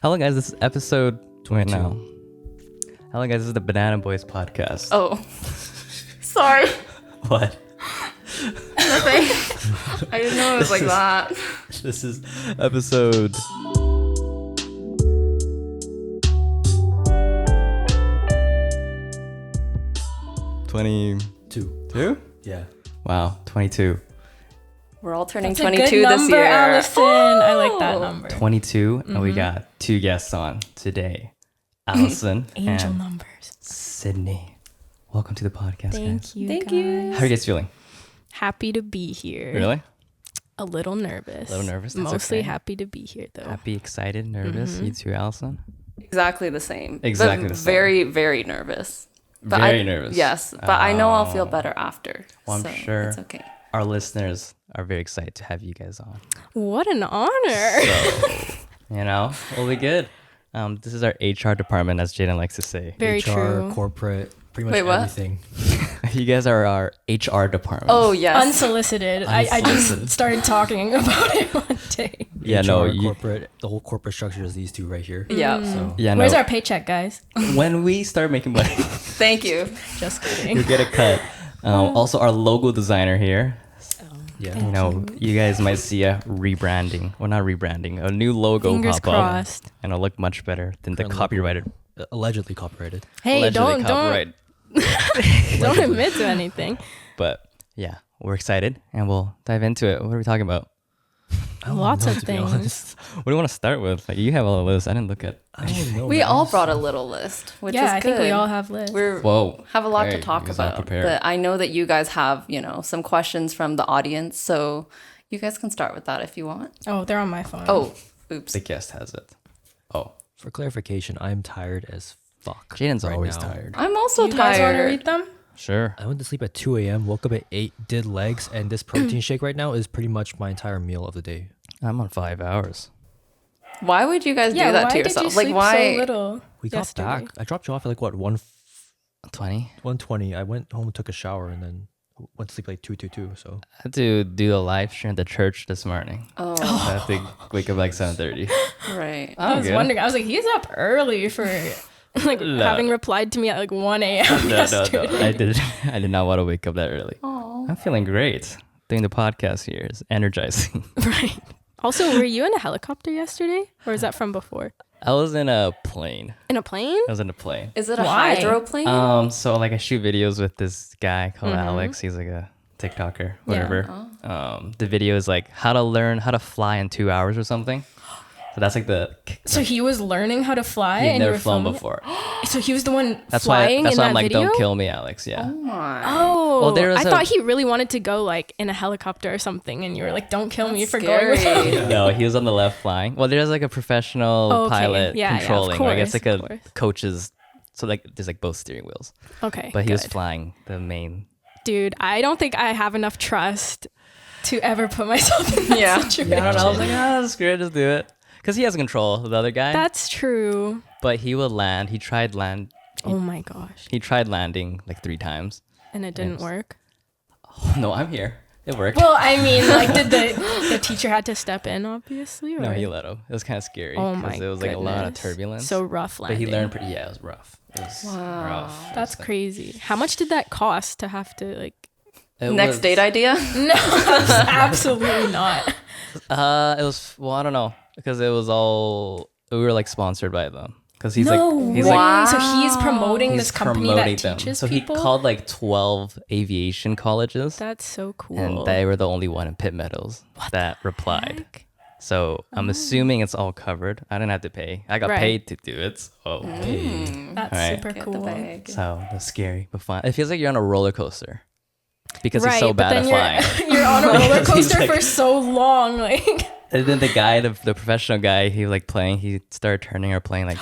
Hello guys, this is episode 20 now. Hello guys, this is the Banana Boys podcast. Oh, sorry. What? Nothing. I didn't know it was like that. This is episode 22. Yeah. Wow, 22. We're all turning That's 22 a good this number, year. Allison. I like that number. 22, and we got two guests on today. Allison Angel and numbers. Sydney. Welcome to the podcast, Thank guys. you. Thank guys. you. How are you guys feeling? Happy to be here. Really? A little nervous. A little nervous? That's Mostly okay. happy to be here though. Happy, excited, nervous? You too, Allison? Exactly the same. Exactly But the same. Very, very nervous. But Very nervous. Yes, but I know I'll feel better after. Well, I'm so sure. It's okay. Our listeners are very excited to have you guys on. What an honor. So, we'll be good. This is our HR department, as Jayden likes to say. Very HR, true. corporate, pretty much Wait, what? everything. You guys are our HR department. Oh, yes. Unsolicited. I just started talking about it one day. Yeah, HR, no, corporate, the whole corporate structure is these two right here. Yeah. So yeah, no. Where's our paycheck, guys? When we start making money, Thank you. Just you kidding. get a cut. Also, our logo designer here. yeah. You guys might see a rebranding. Well, not rebranding. A new logo Fingers pop crossed. up, and it'll look much better than the Current logo. copyrighted. Allegedly copyrighted. Hey, allegedly don't copyright. don't admit to anything. But yeah, we're excited, and we'll dive into it. What are we talking about? I don't Lots know, of to be things. honest. What do you want to start with? Like, you have all the lists. I didn't look at. I don't know. We man. all brought a little list, which Yeah, is I good. think we all have lists. We're Whoa. have a lot Hey, to talk you guys aren't about. prepared. But I know that you guys have, some questions from the audience, so you guys can start with that if you want. Oh, they're on my phone. Oh, oops. The guest has it. Oh, For clarification, I'm tired as fuck. Jayden's right always now. tired. I'm also you guys want to tired. read them? Sure. I went to sleep at 2 a.m., woke up at 8, did legs, and this protein shake right now is pretty much my entire meal of the day. I'm on 5 hours. Why would you guys do Yeah, that why to did yourself? you sleep why? so little? We got yesterday? back. I dropped you off at like, what, 20? 1:20. I went home, took a shower, and then went to sleep like 2:22. So I had to do the live stream at the church this morning. Oh, I have to wake up like 7:30. right. I was wondering. I was like, he's up early for like having replied to me at like 1 a.m. yesterday. I did not want to wake up that early. Oh. I'm feeling great. Doing the podcast here is energizing. Right. Also, were you in a helicopter yesterday, or is that from before? I was in a plane. In a plane? I was in a plane. Is it a Why? hydroplane? So like I shoot videos with this guy called Alex. He's like a TikToker, whatever. The video is like how to learn how to fly in 2 hours or something. So that's like So he was learning how to fly, he'd and you never were flown filming before. it? So he was the one That's why. flying That's in why that I'm like, video. don't kill me, Alex. Yeah. Oh my. Oh, Well, there was I a- thought he really wanted to go like in a helicopter or something, and you were like, "Don't kill me That's for going with scary. him." No, he was on the left flying. Well, there's like a professional Oh, okay. pilot Yeah, yeah, of controlling. Like it's course, like of a course. coach's. So like there's like both steering wheels. Okay, But he was good. flying the main. Dude, I don't think I have enough trust to ever put myself in that Yeah. situation. Yeah, I don't know. I was like, screw it, just do it. Because he has control of the other guy. That's true. But he would land. He tried Oh my gosh. He tried landing like 3 times. And it didn't work. Oh, no, I'm here. It worked. Well, I mean, like, did the teacher had to step in, obviously? Or? No, he let him. It was kind of scary. Oh my Because it was like a lot of goodness. turbulence. So rough But landing. he learned pretty. Yeah, it was rough. It was rough. It That's was, crazy. How much did that cost to have to, like... it Next was- date idea? No, absolutely not. It was. Well, I don't know because it was all. We were like sponsored by them because he's No like he's way. like So he's promoting he's this company promoting that them. teaches So people? he called like 12 aviation colleges, That's so cool. and they were the only one in Pitt Meadows that replied. Heck? So I'm assuming it's all covered. I didn't have to pay. I got Right. paid to do it. So That's Alright. super Get the cool. bag. so that's scary but fun. It feels like you're on a roller coaster because Right, he's so but bad at then flying. you're on a roller He's coaster like- for so long, like... And then the guy, the professional guy, he was like playing. He started turning our plane like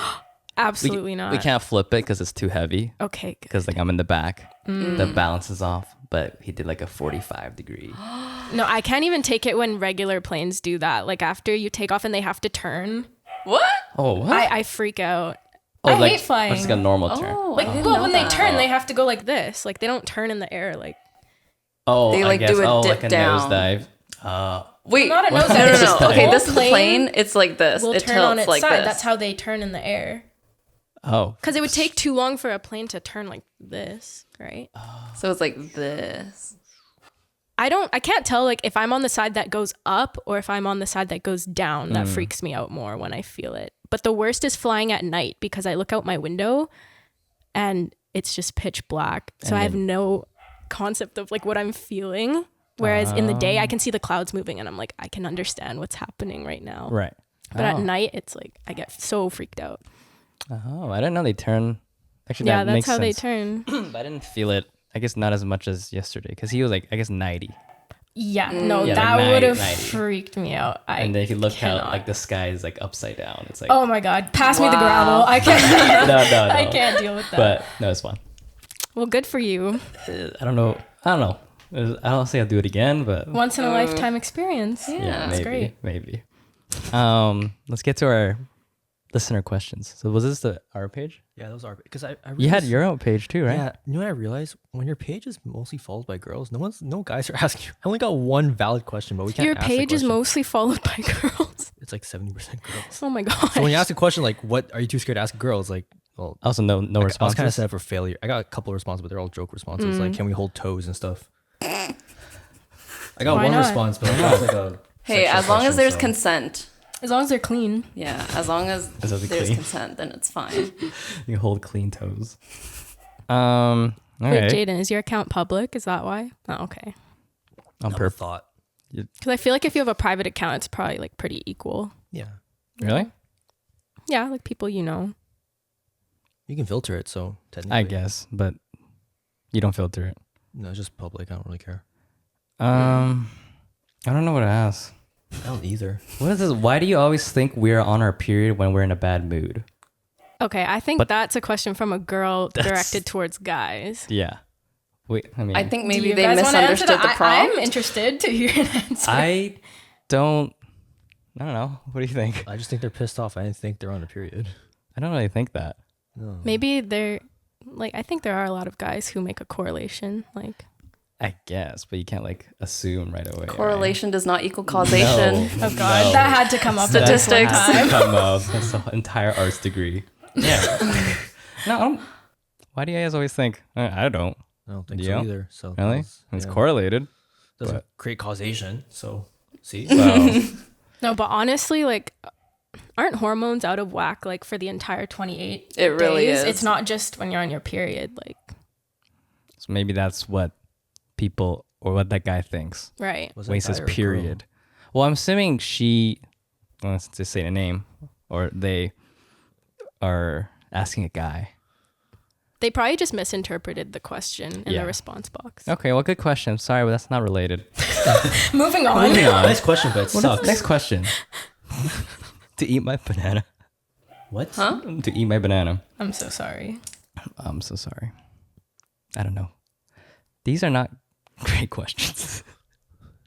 Absolutely not. we can't flip it because it's too heavy. Okay, good. Because like I'm in the back, the balance is off. But he did like a 45-degree. No, I can't even take it when regular planes do that. Like after you take off and they have to turn. What? Oh, what? I freak out. oh, I like, hate flying. It's like a normal turn. Oh, Like, I didn't well, know when that. they turn, they have to go like this. Like they don't turn in the air. Like Oh, They, like, I guess. do a oh, dip like a down. nosedive. Wait, Not a nose no, dive. no, It's no. just the Okay, whole this is the plane plane. It's like this. will It turn on tilts its like side. this. That's how they turn in the air. Oh, Because it would take too long for a plane to turn like this, right? So it's like this. I can't tell like if I'm on the side that goes up or if I'm on the side that goes down. That freaks me out more when I feel it. But the worst is flying at night because I look out my window and it's just pitch black. So I have no concept of like what I'm feeling. Whereas in the day I can see the clouds moving and I'm like, I can understand what's happening right now. right. But at night it's like I get so freaked out. Oh, I didn't know they turn. Actually, Yeah, that that's makes how sense. they turn. But I didn't feel it. I guess not as much as yesterday because he was like, I guess 90. Yeah, no, Yeah, that like would have 90. freaked me out. And then if you look cannot. out, like the sky is like upside down. It's like, Oh my god, pass me the Wow. gravel. I can't. no. I can't deal with that. But no, it's fun. Well, good for you. I don't know. I don't say I'll do it again, but Once in a lifetime experience. Yeah, that's maybe, great. maybe. Let's get to our listener questions. So was this our page? Yeah, those are because I You had realized- your own page too, right? Yeah, you know what I realized? When your page is mostly followed by girls, no guys are asking. I only got one valid question, but we can't. Your ask the page is question. mostly followed by girls. It's like 70% girls. Oh my god. So when you ask a question like, "What are you too scared to ask girls?" Like, well, Also, no I was responses. kind of set up for failure. I got a couple of responses, but they're all joke responses. Like, can we hold toes and stuff? I got Why one not? response, but that was like a. Hey, sexual as long as question, there's so- consent. As long as they're clean. Yeah, as long as As long as they're there's clean. consent, then it's fine. You hold clean toes. All Wait, right. Jayden, is your account public? Is that why? Oh, okay. On Never purpose. thought. Because I feel like if you have a private account, it's probably like pretty equal. Yeah, Really? Yeah, like people you know. you can filter it, so technically, I guess, but you don't filter it. no, it's just public. I don't really care. I don't know what to ask. I don't either. What is this? Why do you always think we're on our period when we're in a bad mood? Okay, I think But- that's a question from a girl That's- directed towards guys. Yeah. Wait, I mean, I think Do maybe you they guys wanna answer misunderstood the that? prompt. I'm interested to hear an answer. I don't know. What do you think? I just think they're pissed off. I didn't think they're on a period. I don't really think that. No. Maybe they're like, I think there are a lot of guys who make a correlation. Like, I guess, but you can't like assume right away. Correlation does not equal causation. No. oh god, No. that had to come up. at this one Statistics. time. Come up. That's the entire arts degree. Yeah. No, I don't. Why do you guys always think? I don't. I don't think Yeah. so either. So Really? It's correlated. doesn't but- create causation. So see, Well, No, but honestly, like, aren't hormones out of whack like for the entire 28 It really days? is. It's not just when you're on your period, like, so maybe that's what people or what that guy thinks. right? was it Wastes guy his or girl? period. Well, I'm assuming she, well, let's just say the name, or they are asking a guy. They probably just misinterpreted the question in Yeah. the response box. Okay, well, good question. Sorry, but that's not related. Moving on. Moving on. Nice question, but it sucks. Next question. To eat my banana. What? Huh? To eat my banana. I'm so sorry. I'm so sorry. I don't know. These are not great questions.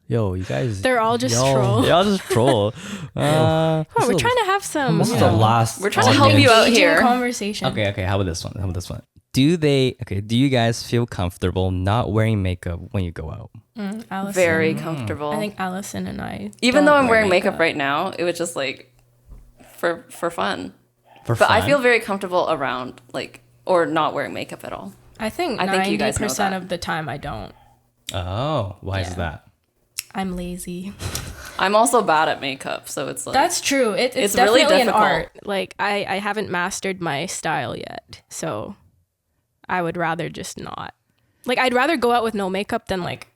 Yo, you guys. They're all just y'all- troll. They all just troll. Oh, we're is a- trying to have some This is the last. We're trying to help you out engaging here. conversation. Okay. How about this one? Do you guys feel comfortable not wearing makeup when you go out? Allison. Very comfortable. I think Allison and I. Even don't though I'm wear wearing makeup right now, it was just like for fun. For But I fun? feel very comfortable around like or not wearing makeup at all. I think I think you guys know 90% that. of the time I don't. Oh, why is Yeah. that? I'm lazy. I'm also bad at makeup, so it's like That's true. It's It's definitely really an difficult. art. Like I haven't mastered my style yet, so I would rather just not. Like I'd rather go out with no makeup than like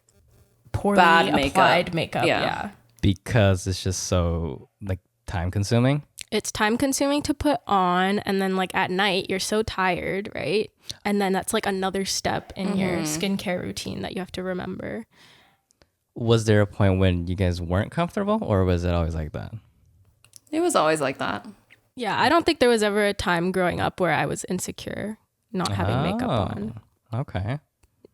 poorly Bad makeup. applied makeup. Yeah. Yeah. Because it's just so like time consuming. It's time consuming to put on, and then like at night you're so tired, right? And then that's like another step in your skincare routine that you have to remember. Was there a point when you guys weren't comfortable, or was it always like that? it was always like that. Yeah, I don't think there was ever a time growing up where I was insecure not having makeup on. Okay,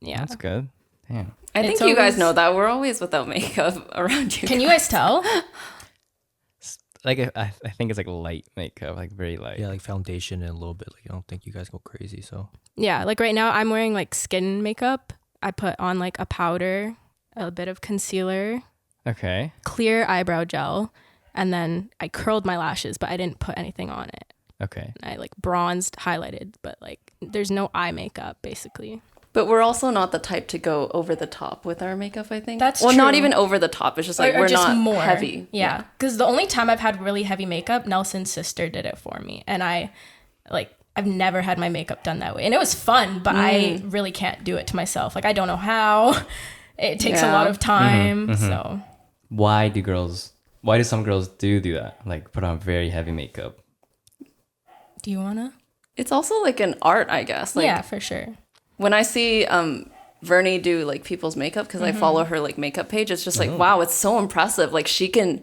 Yeah. that's good. Damn. I think It's you guys always- know that we're always without makeup around you. Can you guys tell? Like I think it's like light makeup, like very light. Yeah, like foundation and a little bit. Like I don't think you guys go crazy. So Yeah, like right now I'm wearing like skin makeup. I put on like a powder, a bit of concealer, Okay. clear eyebrow gel, and then I curled my lashes, but I didn't put anything on it. Okay. And I like bronzed, highlighted, but like there's no eye makeup basically. But we're also not the type to go over the top with our makeup, I think. That's well, not true. even over the top. It's just like Or we're just not more heavy. Yeah, because the only time I've had really heavy makeup, Nelson's sister did it for me, and I've never had my makeup done that way, and it was fun, but I really can't do it to myself. Like I don't know how. It takes a lot of time. So Why do some girls do that? Like put on very heavy makeup. do you wanna? It's also like an art, I guess. Like, Yeah, for sure. when I see Vernie do like people's makeup, because I follow her like makeup page, it's just like, wow, it's so impressive. Like she can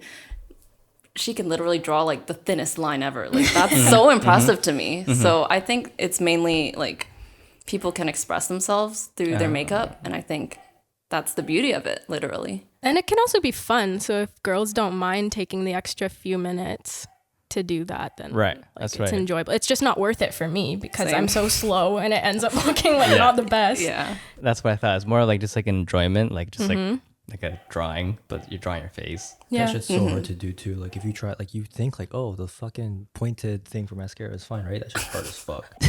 literally draw like the thinnest line ever. Like that's so impressive to me. So I think it's mainly like people can express themselves through their makeup, and I think that's the beauty of it, literally. And it can also be fun. So if girls don't mind taking the extra few minutes to do that, then Right, like, that's it's right. enjoyable. It's just not worth it for me because Same. I'm so slow and it ends up looking like not the best. Yeah. That's what I thought. It's more like just like an enjoyment, like just like a drawing, but you're drawing your face. Yeah. That shit's so hard to do too. Like if you try, like you think like, oh, the fucking pointed thing for mascara is fine, right? That's just hard as fuck.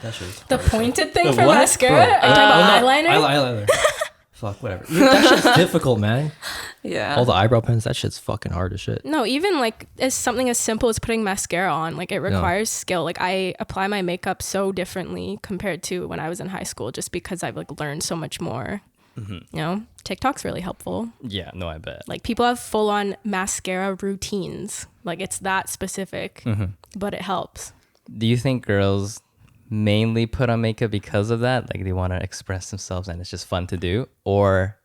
That shit's The hard as fuck. pointed thing The for what? mascara? Bro, Are you talking about eyeliner? Eyeliner. Fuck, whatever. That shit's difficult, man. Yeah. All the eyebrow pens, that shit's fucking hard as shit. No, even like as something as simple as putting mascara on, like it requires skill. Like I apply my makeup so differently compared to when I was in high school, just because I've like learned so much more. You know, TikTok's really helpful. Yeah, no, I bet. Like people have full on mascara routines. Like it's that specific, but it helps. Do you think girls mainly put on makeup because of that? Like they want to express themselves and it's just fun to do? Or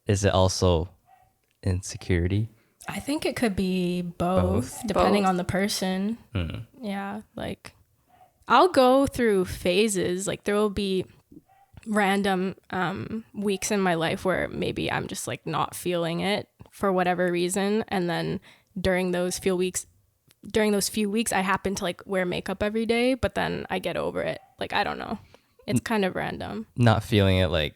is it also insecurity? I think it could be both. Depending on the person. Yeah, like I'll go through phases. Like there will be random weeks in my life where maybe I'm just like not feeling it for whatever reason, and then during those few weeks I happen to like wear makeup every day, but then I get over it. Like I don't know, it's kind of random. Not feeling it, like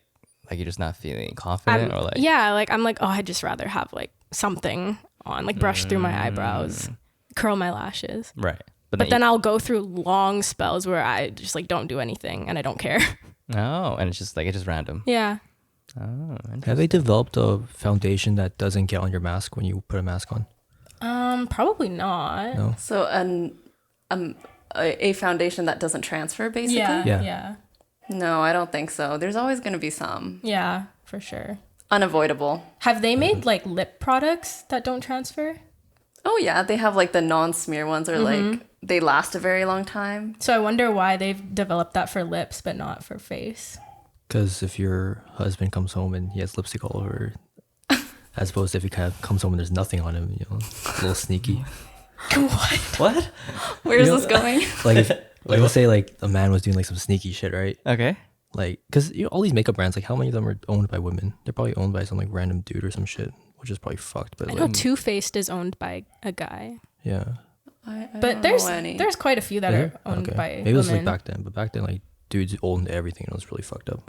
you're just not feeling confident, or like like I'm like, oh, I'd just rather have like something on, like brush through my eyebrows, curl my lashes. right. But then I'll go through long spells where I just like don't do anything and I don't care. oh, and it's just random. Yeah. Oh, Have they developed a foundation that doesn't get on your mask when you put a mask on? Probably not. No. So a foundation that doesn't transfer, basically? Yeah. No, I don't think so. There's always going to be some. Yeah, for sure. Unavoidable. Have they made like lip products that don't transfer? Oh, yeah. They have like the non-smear ones, or like they last a very long time. So I wonder why they've developed that for lips but not for face. Because if your husband comes home and he has lipstick all over, as opposed to if he kind of comes home and there's nothing on him, you know, a little sneaky. What? Where's this going? Like if, like let's say like a man was doing like some sneaky shit, right? Okay. Like, because you know, all these makeup brands, like how many of them are owned by women? They're probably owned by some like random dude or some shit, which is probably fucked. But I like, know Too Faced is owned by a guy. yeah. I But don't know any. there's quite a few that are owned by Maybe it was like women. back then, but back then like dudes owned everything and it was really fucked up.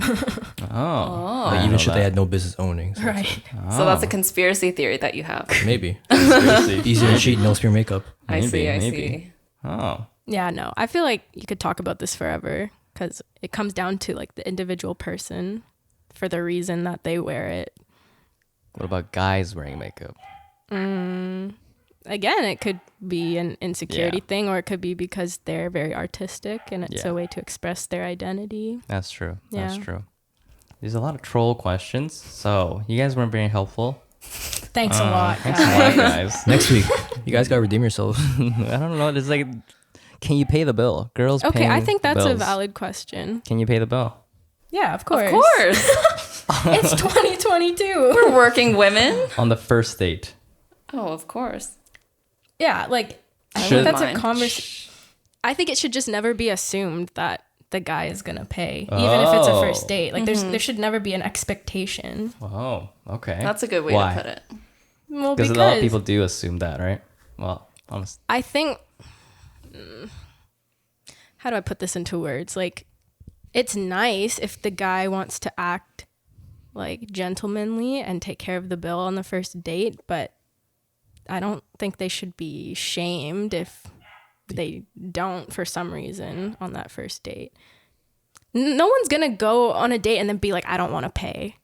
Oh. Like even shit they had no business owning. So it's Right. So that's a conspiracy theory that you have. like, maybe Seriously. easier to cheat, no smear makeup. I see. Maybe. Oh. Yeah, no. I feel like you could talk about this forever because it comes down to like the individual person for the reason that they wear it. What about guys wearing makeup? Again, it could be an insecurity Yeah. thing, or it could be because they're very artistic and it's Yeah. a way to express their identity. That's true. That's Yeah. true. There's a lot of troll questions, so you guys weren't very helpful. Thanks a lot, Thanks a lot, guys. guys. Next week, you guys gotta redeem yourselves. I don't know. It's like, can you pay the bill? Girls Okay, paying I think that's a bills. valid question. Can you pay the bill? Yeah, of course. Of course. It's 2022. We're working women. On the first date. Oh, of course. Yeah, like I Should- think that's Mind. a conversation. I think it should just never be assumed that the guy is gonna pay, even if it's a first date. Like there should never be an expectation. Oh, okay. That's a good way Why? to put it. Well, Because a lot of people do assume that, right? Well, almost. I think, how do I put this into words? Like, it's nice if the guy wants to act like gentlemanly and take care of the bill on the first date, but I don't think they should be shamed if they don't for some reason on that first date. No one's gonna go on a date and then be like, I don't want to pay.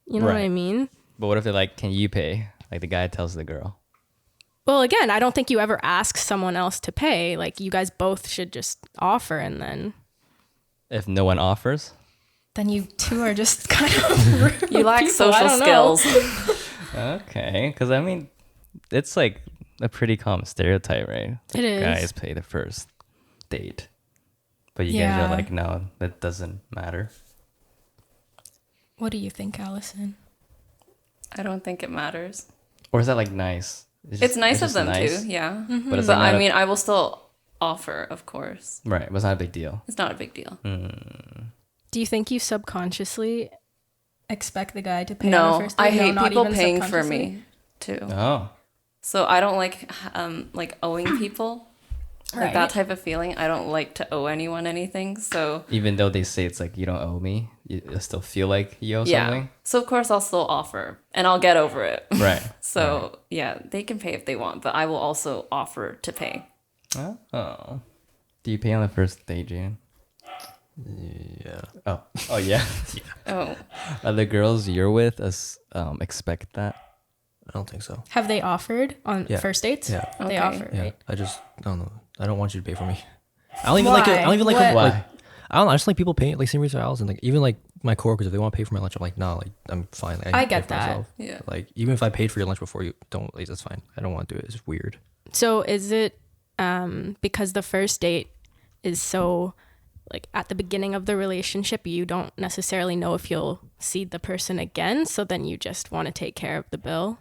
You know what I mean? But what if they're like, can you pay? Like the guy tells the girl. Well, again, I don't think you ever ask someone else to pay. Like you guys both should just offer, and then If no one offers? then you two are just kind of rude You lack people. I social don't know. skills. Okay. Because I mean, it's like a pretty common stereotype, right? It is. Guys pay the first date. But you guys Yeah. are like, no, that doesn't matter. What do you think, Allison? I don't think it matters. Or is that like nice? It's nice of just them nice? too, yeah. But, it's But like not I mean, I will still offer, of course. right. But it's not a big deal. It's not a big deal. Do you think you subconsciously expect the guy to pay on the No, first date? I No, hate not people even paying for subconsciously? me too. Oh. So I don't like owing people. Like Right. that type of feeling. I don't like to owe anyone anything. So Even though they say it's like, you don't owe me, you still feel like you owe yeah. something? So of course I'll still offer and I'll get over it. Right. So yeah, they can pay if they want, but I will also offer to pay. Oh. Do you pay on the first date, Jayden? Yeah. Oh. Oh, yeah. Oh, Are the girls you're with expect that? I don't think so. Have they offered on Yeah. first dates? Yeah. They Okay. offer, Yeah. right? I don't know. I don't want you to pay for me. I don't even like it. I don't even like Why? it. Why? Like, I don't know. I just like people paying. Like same reason for Allison. Like even like my coworkers, if they want to pay for my lunch, I'm like, nah. Like I'm fine. Like, I can pay get for that. myself. Yeah. Like even if I paid for your lunch before you, don't. Like that's fine. I don't want to do it. It's weird. So is it because the first date is so like at the beginning of the relationship, you don't necessarily know if you'll see the person again, so then you just want to take care of the bill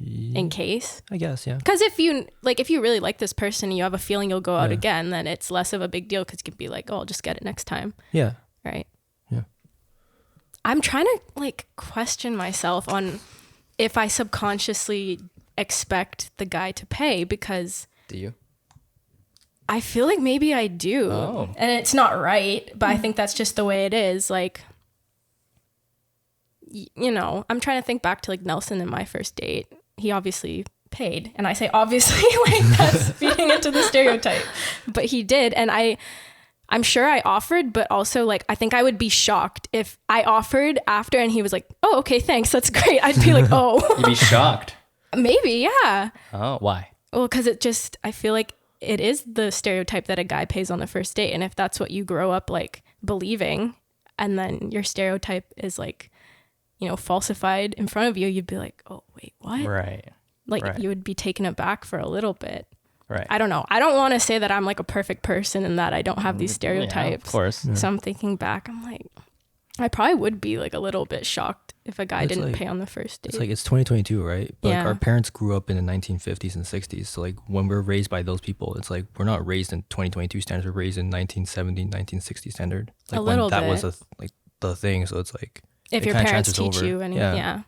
in case? I guess. Yeah. Because if you really like this person and you have a feeling you'll go out again, then it's less of a big deal because you can be like, oh, I'll just get it next time, Yeah. right? Yeah. I'm trying to like question myself on if I subconsciously expect the guy to pay, because Do you? I feel like maybe I do. Oh. And it's not right, but I think that's just the way it is. Like, you know, I'm trying to think back to like Nelson and my first date. He obviously paid. And I say obviously like that's feeding into the stereotype. But he did. And I'm sure I offered, but also like I think I would be shocked if I offered after and he was like, oh, okay, thanks. That's great. I'd be like, oh, You'd be shocked. maybe, yeah. Oh, why? Well, because it just, I feel like it is the stereotype that a guy pays on the first date. And if that's what you grow up like believing, and then your stereotype is like, you know, falsified in front of you, you'd be like, oh, wait, what? Right. Like right. you would be taken aback for a little bit. Right. I don't know. I don't want to say that I'm like a perfect person and that I don't have these stereotypes. Yeah, of course. So I'm thinking back, I'm like, I probably would be like a little bit shocked if a guy It's didn't like- pay on the first date. It's like it's 2022, right? But Yeah. like our parents grew up in the 1950s and 60s. So like when we're raised by those people, it's like we're not raised in 2022 standards. We're raised in 1970, 1960 standard. Like A when little that was bit. like the thing. So it's like if it your kinda parents transfers teach over. you and Yeah. yeah.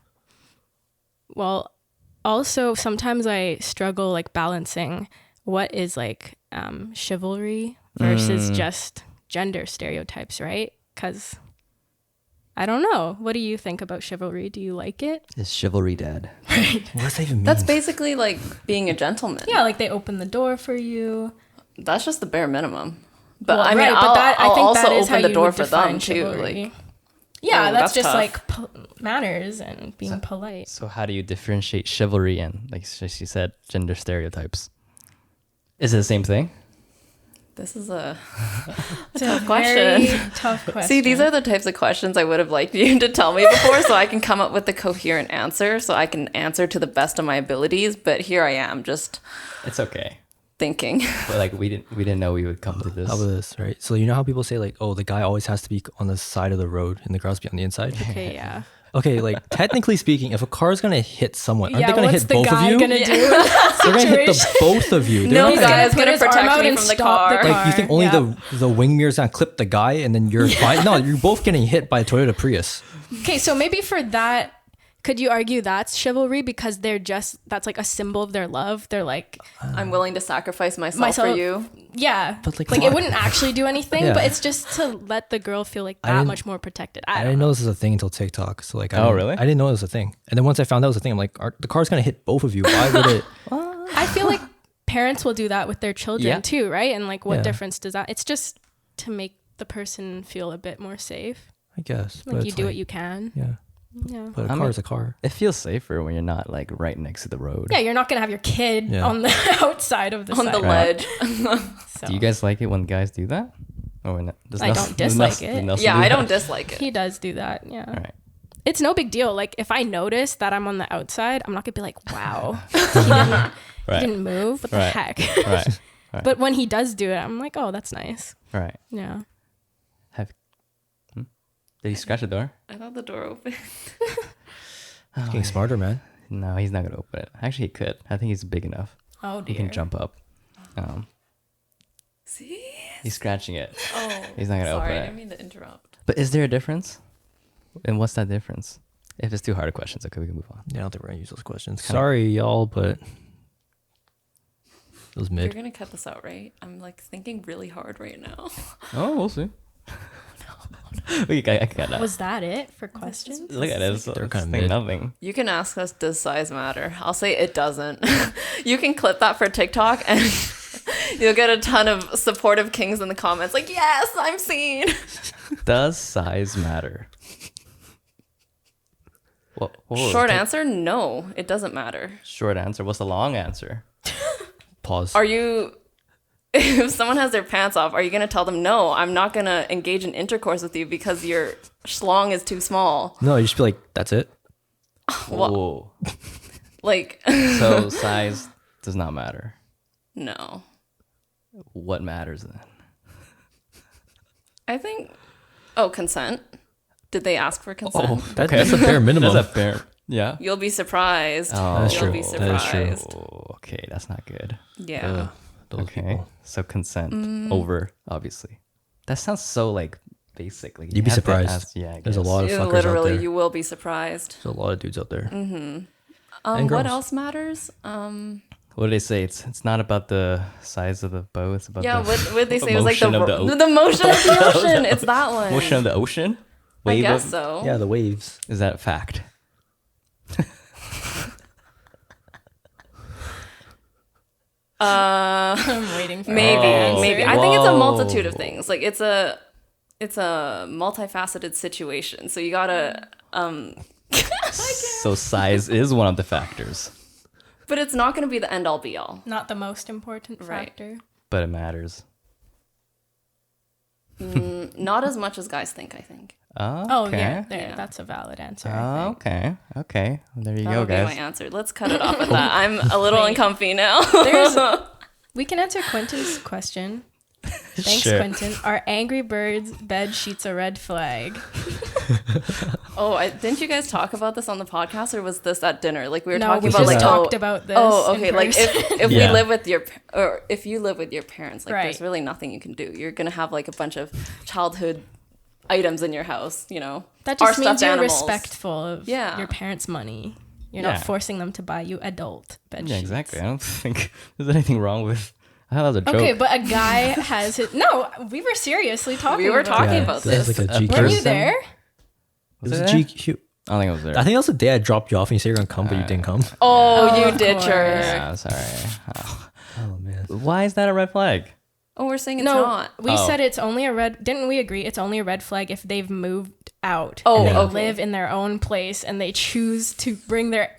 Well, also sometimes I struggle like balancing what is like chivalry versus just gender stereotypes, right? Because I don't know. What do you think about chivalry? Do you like it? Is chivalry dead? What does that even mean? that's basically like being a gentleman. Yeah, like they open the door for you. That's just the bare minimum. But Well, I mean, right, but I'll I think also that is how open the you door would for define them too. chivalry. Like, Yeah, oh, that's that's just tough. like manners and being polite. So how do you differentiate chivalry and, like she said, gender stereotypes? Is it the same thing? this is a It's tough a question. very tough question. See, these are the types of questions I would have liked you to tell me before so I can come up with a coherent answer so I can answer to the best of my abilities. But here I am just It's okay. thinking. But like we didn't know we would come to this. How about this, right? So you know how people say like, oh, the guy always has to be on the side of the road and the girl's be on the inside? Okay, yeah. Okay, like technically speaking, if a car is gonna hit someone, aren't Yeah, they gonna what's hit the both of guy you? gonna do? in that They're gonna hit the situation? both of you. They're No not guy gonna, is going to Put his arm protect out me and from the stop the car. car. like you think only Yeah. the wing mirror's gonna clip the guy and then you're fine? No, you're both getting hit by a Toyota Prius. Okay, so maybe for that Could you argue that's chivalry because that's like a symbol of their love? They're like, I'm willing to sacrifice myself for you. Yeah. But like it wouldn't actually do anything, Yeah. but it's just to let the girl feel like that much more protected. I didn't know this was a thing until TikTok. So like, really? I didn't know it was a thing. And then once I found out it was a thing, I'm like, the car's gonna hit both of you. Why would it? I feel like parents will do that with their children too, right? And like, what difference does that? It's just to make the person feel a bit more safe. I guess. Like you do what you can. Yeah. Yeah. But a car is a car. It feels safer when you're not like right next to the road. Yeah, you're not gonna have your kid on the outside of the On the sidewalk. ledge. So. Do you guys like it when guys do that? Or when I don't dislike it. Yeah, I don't dislike it. He does do that. Yeah. All right. It's no big deal. Like if I notice that I'm on the outside, I'm not gonna be like, wow, he didn't move. What the heck? Right. But when he does do it, I'm like, oh, that's nice. Right. Yeah. Did he scratch the door? I thought the door opened. He's getting smarter, man. No, he's not gonna open it. Actually, he could. I think he's big enough. Oh He dear. can jump up. See? He's scratching it. Oh, He's not gonna sorry, open I it. didn't mean to interrupt. But is there a difference? And what's that difference? If it's too hard of questions, okay, we can move on. Yeah, I don't think we're gonna use those questions. Sorry, y'all, but it was You're mid. gonna cut this out, right? I'm like thinking really hard right now. Oh, we'll see. I got that. Was that it for questions? Look at it. They're kinda kind mid. of nothing. You can ask us, does size matter? I'll say it doesn't. You can clip that for TikTok and you'll get a ton of supportive kings in the comments like, yes, I'm seen. Does size matter? Short answer, no, it doesn't matter. Short answer. What's the long answer? Pause. Are you, if someone has their pants off, are you going to tell them, no, I'm not going to engage in intercourse with you because your schlong is too small? No, you just be like, that's it. Whoa. Like, So size does not matter. no. What matters then? I think, consent. Did they ask for consent? That's a bare minimum. That's a fair. Yeah. You'll be surprised. That's You'll true. be That is true. surprised. Oh, okay, that's not good. Yeah. Those Okay, people. so consent over, obviously. That sounds so like basic. Like You'd be have to surprised. ask- yeah, I There's a guess. lot of fuckers out Literally, there. you will be surprised. There's a lot of dudes out there. And What girls. else matters? What do they say? It's not about the size of the bow. It's about Yeah, the what they say? It was like the motion of the ocean. the motion of the ocean. It's that one. motion of the ocean. I Wave guess of- so. Yeah, the waves. Is that a fact? I'm waiting for Maybe, the answer. maybe. I think it's a Whoa. multitude of things. Like it's a multifaceted situation. So you gotta, So size is one of the factors, but it's not gonna be the end all be all. Not the most important Right. factor. but it matters. Not as much as guys think. I think. Oh, Okay. yeah, there. Yeah. That's a valid answer. I think. Okay. Okay. Well, there you That go, would be my guys. answer. Let's cut it off at that. I'm a little uncomfy now. We can answer Quentin's question. Thanks, Sure. Quentin. Are Angry Birds bed sheets a red flag? Didn't you guys talk about this on the podcast, or was this at dinner? Like we were No, talking we about just like talked about this. Oh, in okay. Like person. if Yeah. we live with if you live with your parents, like Right. there's really nothing you can do. You're gonna have like a bunch of childhood items in your house. You know, That Our just means stuffed you're animals. respectful of Yeah. your parents' money. You're Yeah. not forcing them to buy you adult bed Yeah, sheets. exactly. I don't think there's anything wrong with. I thought that was a joke. Okay, but a guy has his. No, we were seriously talking. We were about talking it. about That's this. like a GQ. Weren't you there? It was a it GQ. I don't think I was there. I think that was the day I dropped you off and you said you're gonna come, but you didn't come. Oh, you of ditcher. Yeah, I'm sorry. Oh. Oh man. Why is that a red flag? Oh, we're saying it's No, not. we Oh. said it's only a red. Didn't we agree? It's only a red flag if they've moved out. Oh, and they okay. live in their own place and they choose to bring their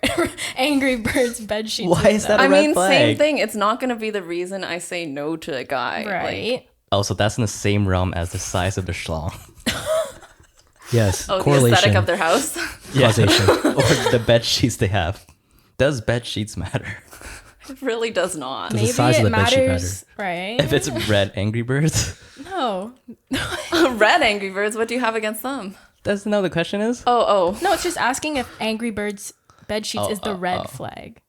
Angry Birds bed sheets. Why with is them. that a I red mean, flag? same thing. It's not gonna be the reason I say no to a guy. right? Like, Oh, so that's in the same realm as the size of the schlong. Yes. oh, the correlation. aesthetic of their house. Causation. Or the bed sheets they have. Does bed sheets matter? It really does not. Does the Maybe size of it the bed sheet matters, right? If it's red Angry Birds, No, Red Angry Birds. What do you have against them? that's not what the question is. Oh. no, it's just asking if Angry Birds bed sheets is the red flag.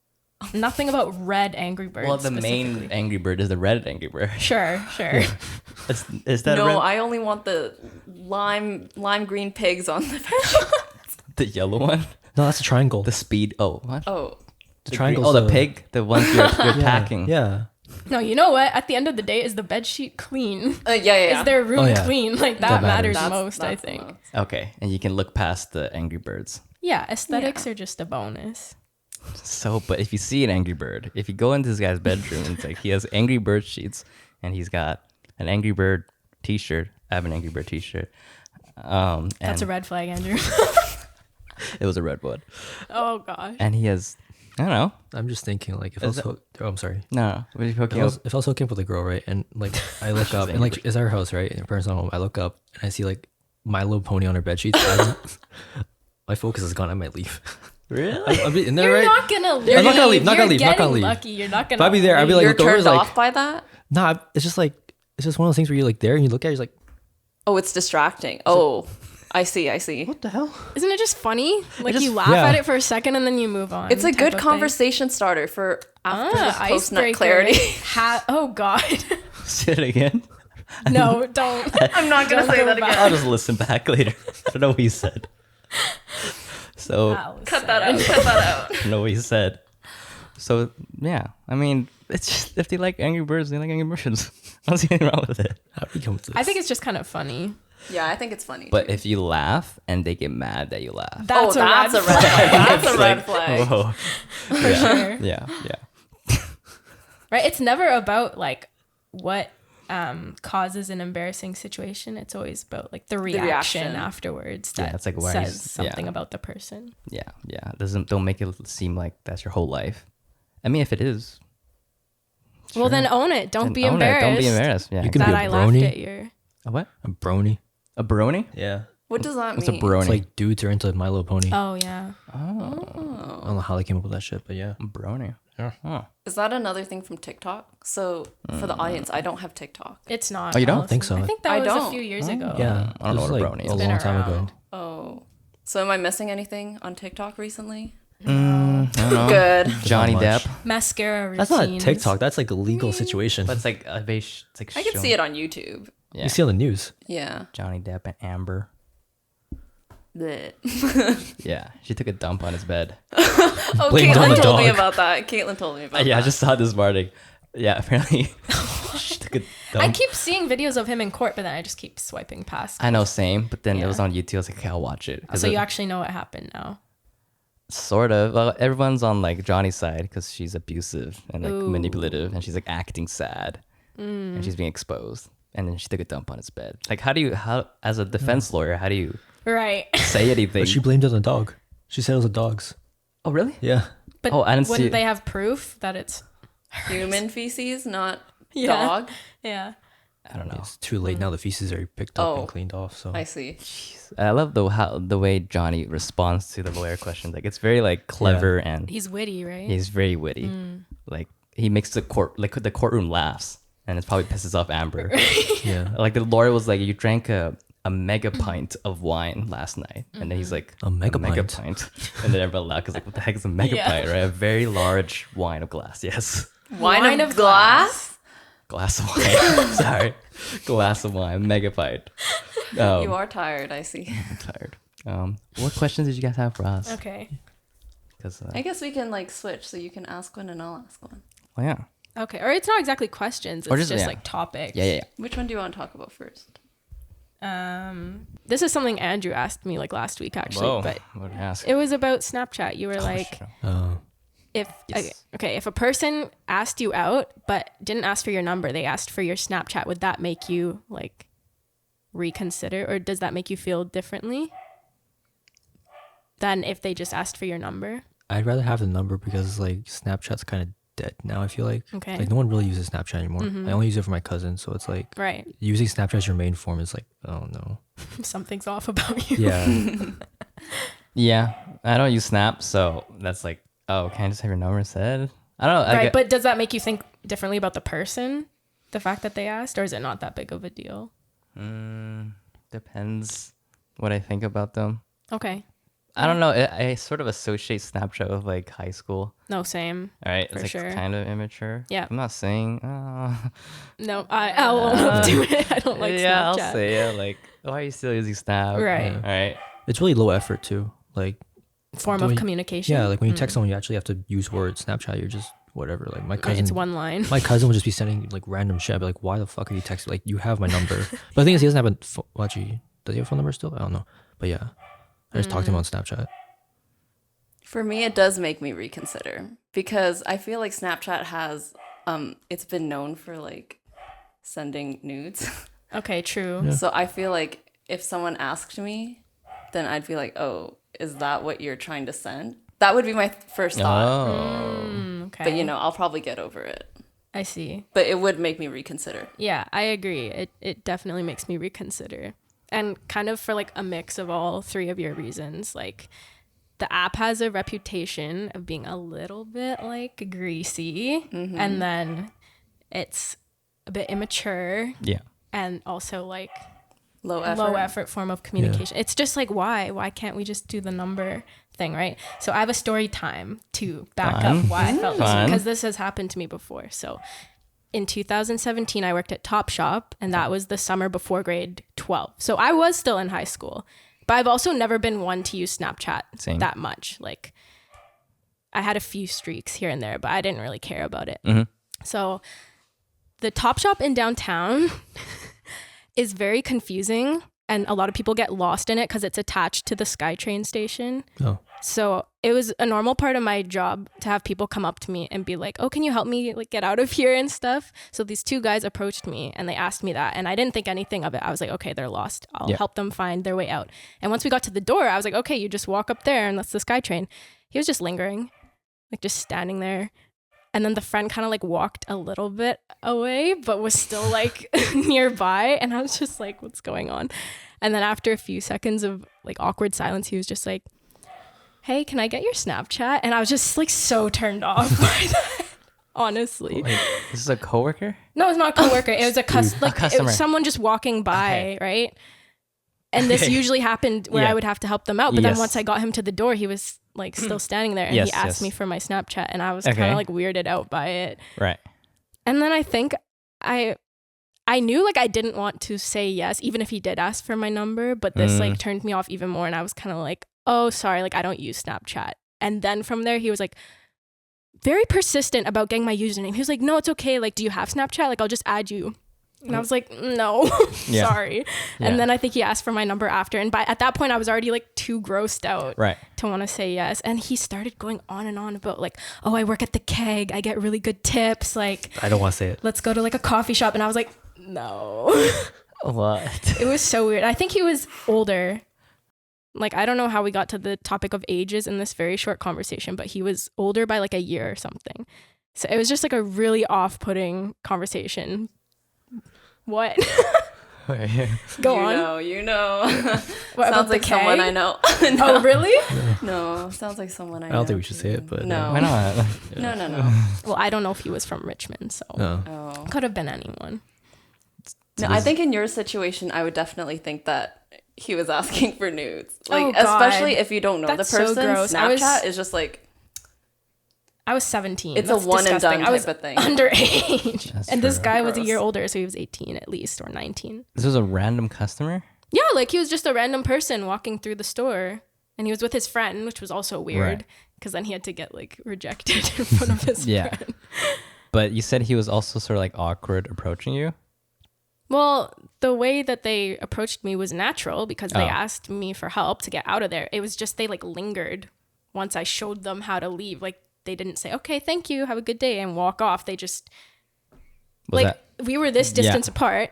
Nothing about red Angry Birds. Well, the main specifically. Angry Bird is the red Angry Bird. Sure. Is that a No, red? I only want the lime green pigs on the The yellow one? No, that's a triangle. The speed. Oh, what? Oh, The triangle. Oh, the pig. The ones you're packing. Yeah. No, you know what? At the end of the day, is the bed sheet clean? yeah. Is their room Oh, yeah. clean? Like that That matters matters. most, I the think. most. Okay, and you can look past the Angry Birds. Yeah, aesthetics are just a bonus. So, but if you see an Angry Bird, if you go into this guy's bedroom and it's like he has Angry Bird sheets and he's got an Angry Bird T-shirt. I have an Angry Bird T-shirt. That's a and red flag, Andrew. It was a red one, Oh gosh. and he has. I don't know. I'm just thinking like if I was I'm sorry. No, what are you If hooking I, up? was, if I was hooking up with a girl, right, and like I look up and like it's our house, right, and her parents not home. I look up and I see like My Little Pony on her bed sheets. My focus is gone. I might leave. Really? I'll be in there, You're right? not gonna leave. I'm not gonna leave, not gonna You're leave, not gonna getting leave. lucky. You're not gonna. If I'd be there, I'd be like, You're the door's turned like, off by that? nah. It's just one of those things where you're like there and you look at it, you're like, Oh, it's distracting. Oh, I see. what the hell? Isn't it just funny? Like just- you laugh yeah. at it for a second and then you move on. It's a type good of thing. conversation starter for after this post-nut icebreaker. clarity. Oh God. Say it again. No, don't. I'm not gonna Don't say go that back. again. I'll just listen back later. I don't know what he said. So Cut that out. Cut that out. I don't know what he said. So yeah, I mean, it's just if they like Angry Birds, they like Angry Birds. I don't see anything wrong with it. How do we come to this? I think it's just kind of funny. Yeah, I think it's funny. But too. if you laugh and they get mad that you laugh, That's that's a red red flag. That's a it's red like, flag. whoa. for sure. Yeah. Right? It's never about like what causes an embarrassing situation. It's always about like the reaction afterwards. that Yeah, it's like, why says is- something yeah. about the person. Yeah. Don't make it seem like that's your whole life. I mean, if it is, Well, then own it. Don't then be own it. embarrassed. Don't be embarrassed. Yeah. You can That be a I laughed brony. at your. A what? A brony. A brony? Yeah. What does that What's a mean? brony? It's like dudes are into My Little Pony. Oh yeah. I don't know how they came up with that shit, but yeah. A brony. Yeah. Huh. Is that another thing from TikTok? So for the audience, I don't have TikTok. It's not. Oh, you don't? Allison. Think so. I think that I was a don't. few years ago. Yeah. I don't know It was what a like brony a is. Been long time ago. around. Oh. So am I missing anything on TikTok recently? I don't know. Good. Johnny Not much. Depp. Mascara That's not routines. TikTok. That's like a legal situation. But it's like a it's like I can see it on YouTube. Yeah. You see on the news. Yeah. Johnny Depp and Amber. Blech. Yeah, she took a dump on his bed. Oh, Blame it on Caitlin the told me dog. about that. Caitlin told me about that. Yeah, I just saw it this morning. Yeah, apparently she took a dump. I keep seeing videos of him in court, but then I just keep swiping past. I know, same. But then it Yeah. was on YouTube. I was like, okay, I'll watch it. 'Cause So you it- actually know what happened now. sort of. Well, everyone's on like Johnny's side because she's abusive and like Ooh. manipulative, and she's like acting sad, and she's being exposed. And then she took a dump on his bed. Like, how as a defense lawyer, how do you Right. say anything? But she blamed it on the dog. She said it was the dogs. Oh, really? Yeah. But Oh, I didn't wouldn't see- they have proof that it's Human feces, not Yeah. dog. yeah. I don't know. It's too late now. The feces are picked up Oh. and cleaned off. So I see. I love the way Johnny responds to the lawyer questions. Like, it's very like clever and He's witty, right? he's very witty. Like, he makes the courtroom laughs, and it probably pisses off Amber. yeah. Like, the lawyer was like, you drank a mega pint of wine last night, and then he's like, A mega pint? pint. And then everyone laughed because like, what the heck is a mega Yeah. pint, right? A very large wine of glass. Yes, Wine of glass? glass of wine. Sorry, glass of wine, mega pint. You are tired, I see. I'm tired. What questions did you guys have for us? Okay. Because I guess we can like switch so you can ask one and I'll ask one. well, yeah, Okay. Or it's not exactly questions. It's Or just, just- yeah. like topics. yeah. Which one do you want to talk about first? This is something Andrew asked me like last week actually, Whoa, but what did I ask? it was about Snapchat. You were like, if Yes. okay, if a person asked you out but didn't ask for your number, they asked for your Snapchat, would that make you like reconsider, or does that make you feel differently than if they just asked for your number? I'd rather have the number because like Snapchat's kind of dead now. I feel like Okay. like no one really uses Snapchat anymore. I only use it for my cousin, so it's like Right. using Snapchat as your main form is like, oh no. Something's off about you. Yeah. Yeah, I don't use Snap, so that's like, oh, can I just have your number instead? I don't know. Right, but does that make you think differently about the person, the fact that they asked, or is it not that big of a deal? Depends what I think about them. Okay. I don't know. I sort of associate Snapchat with like high school. No, same. All right, For it's like sure. kind of immature. Yeah. I'm not saying. No, I'll own up to it. I don't like yeah, Snapchat. I'll say it. Like, why are you still using Snap? Right. All right. It's really low effort too. Like form of communication. Yeah, like when you text someone, you actually have to use words. Snapchat, you're just whatever. Like my cousin, It's one line. my cousin will just be sending like random shit. I'd be like, why the fuck are you texting? Like, you have my number. But the thing is, he doesn't have a phone. Well, actually, does he have a phone number still? I don't know. But yeah, I just talked to him on Snapchat. For me, it does make me reconsider because I feel like Snapchat has, it's been known for like sending nudes. Okay, true. Yeah. So I feel like if someone asked me, then I'd be like, oh, is that what you're trying to send? That would be my first thought. Oh. Okay. But, I'll probably get over it. I see. But it would make me reconsider. Yeah, I agree. It definitely makes me reconsider. And kind of for like a mix of all three of your reasons, like the app has a reputation of being a little bit like greasy, and then it's a bit immature. Yeah. And also like Low effort. low effort form of communication. It's just like, why can't we just do the number thing, right? So I have a story time to back up why I felt this way, because this has happened to me before. So in 2017, I worked at Topshop, and that was the summer before grade 12. So I was still in high school, but I've also never been one to use Snapchat that much. Like, I had a few streaks here and there, but I didn't really care about it. So the Topshop in downtown is very confusing, and a lot of people get lost in it because it's attached to the SkyTrain station. Oh. So it was a normal part of my job to have people come up to me and be like, oh, can you help me like get out of here and stuff? So these two guys approached me and they asked me that, and I didn't think anything of it. I was like, okay, they're lost. I'll help them find their way out. And once we got to the door, I was like, okay, you just walk up there and that's the SkyTrain. He was just lingering, like just standing there. And then the friend kind of like walked a little bit away, but was still like nearby. And I was just like, what's going on? And then after a few seconds of like awkward silence, he was just like, hey, can I get your Snapchat? And I was just like so turned off by that, honestly. Wait, this is a coworker? No, it's not a coworker. It was a customer. It was customer. someone just walking by, right? And this usually happened where I would have to help them out. But then once I got him to the door, he was like still standing there, and he asked me for my Snapchat, and I was kind of like weirded out by it. Right. And then I think I knew like I didn't want to say yes, even if he did ask for my number, but this like turned me off even more, and I was kind of like, oh, sorry, like I don't use Snapchat. And then from there, he was like very persistent about getting my username. He was like, no, it's okay. Like, do you have Snapchat? Like, I'll just add you. And I was like, no, sorry. Yeah. And then I think he asked for my number after. And at that point, I was already like too grossed out to want to say yes. And he started going on and on about like, oh, I work at the Keg. I get really good tips. Like, I don't want to say it. Let's go to like a coffee shop. And I was like, no. What? It was so weird. I think he was older. Like, I don't know how we got to the topic of ages in this very short conversation, but he was older by like a year or something. So it was just like a really off-putting conversation. What? Go on. You know. What, sounds like someone I know. No. Oh, really? No, sounds like someone I know. I don't think we should say it, but no. Why not? No. Well, I don't know if he was from Richmond, so Oh. could have been anyone. No, I think in your situation, I would definitely think that he was asking for nudes. Like, Oh, God. especially if you don't know That's the so person. gross. Snapchat is just like, I was 17. it's That's a one disgusting. and done type of thing. Underage. That's and this true. guy was a Gross. year older, so he was 18 at least, or 19. This was a random customer? Yeah, like he was just a random person walking through the store, and he was with his friend, which was also weird because then he had to get like rejected in front of his friend. But you said he was also sort of like awkward approaching you? Well, the way that they approached me was natural because they asked me for help to get out of there. It was just they like lingered once I showed them how to leave. Like they didn't say, okay, thank you, have a good day, and walk off. They just we were this distance apart.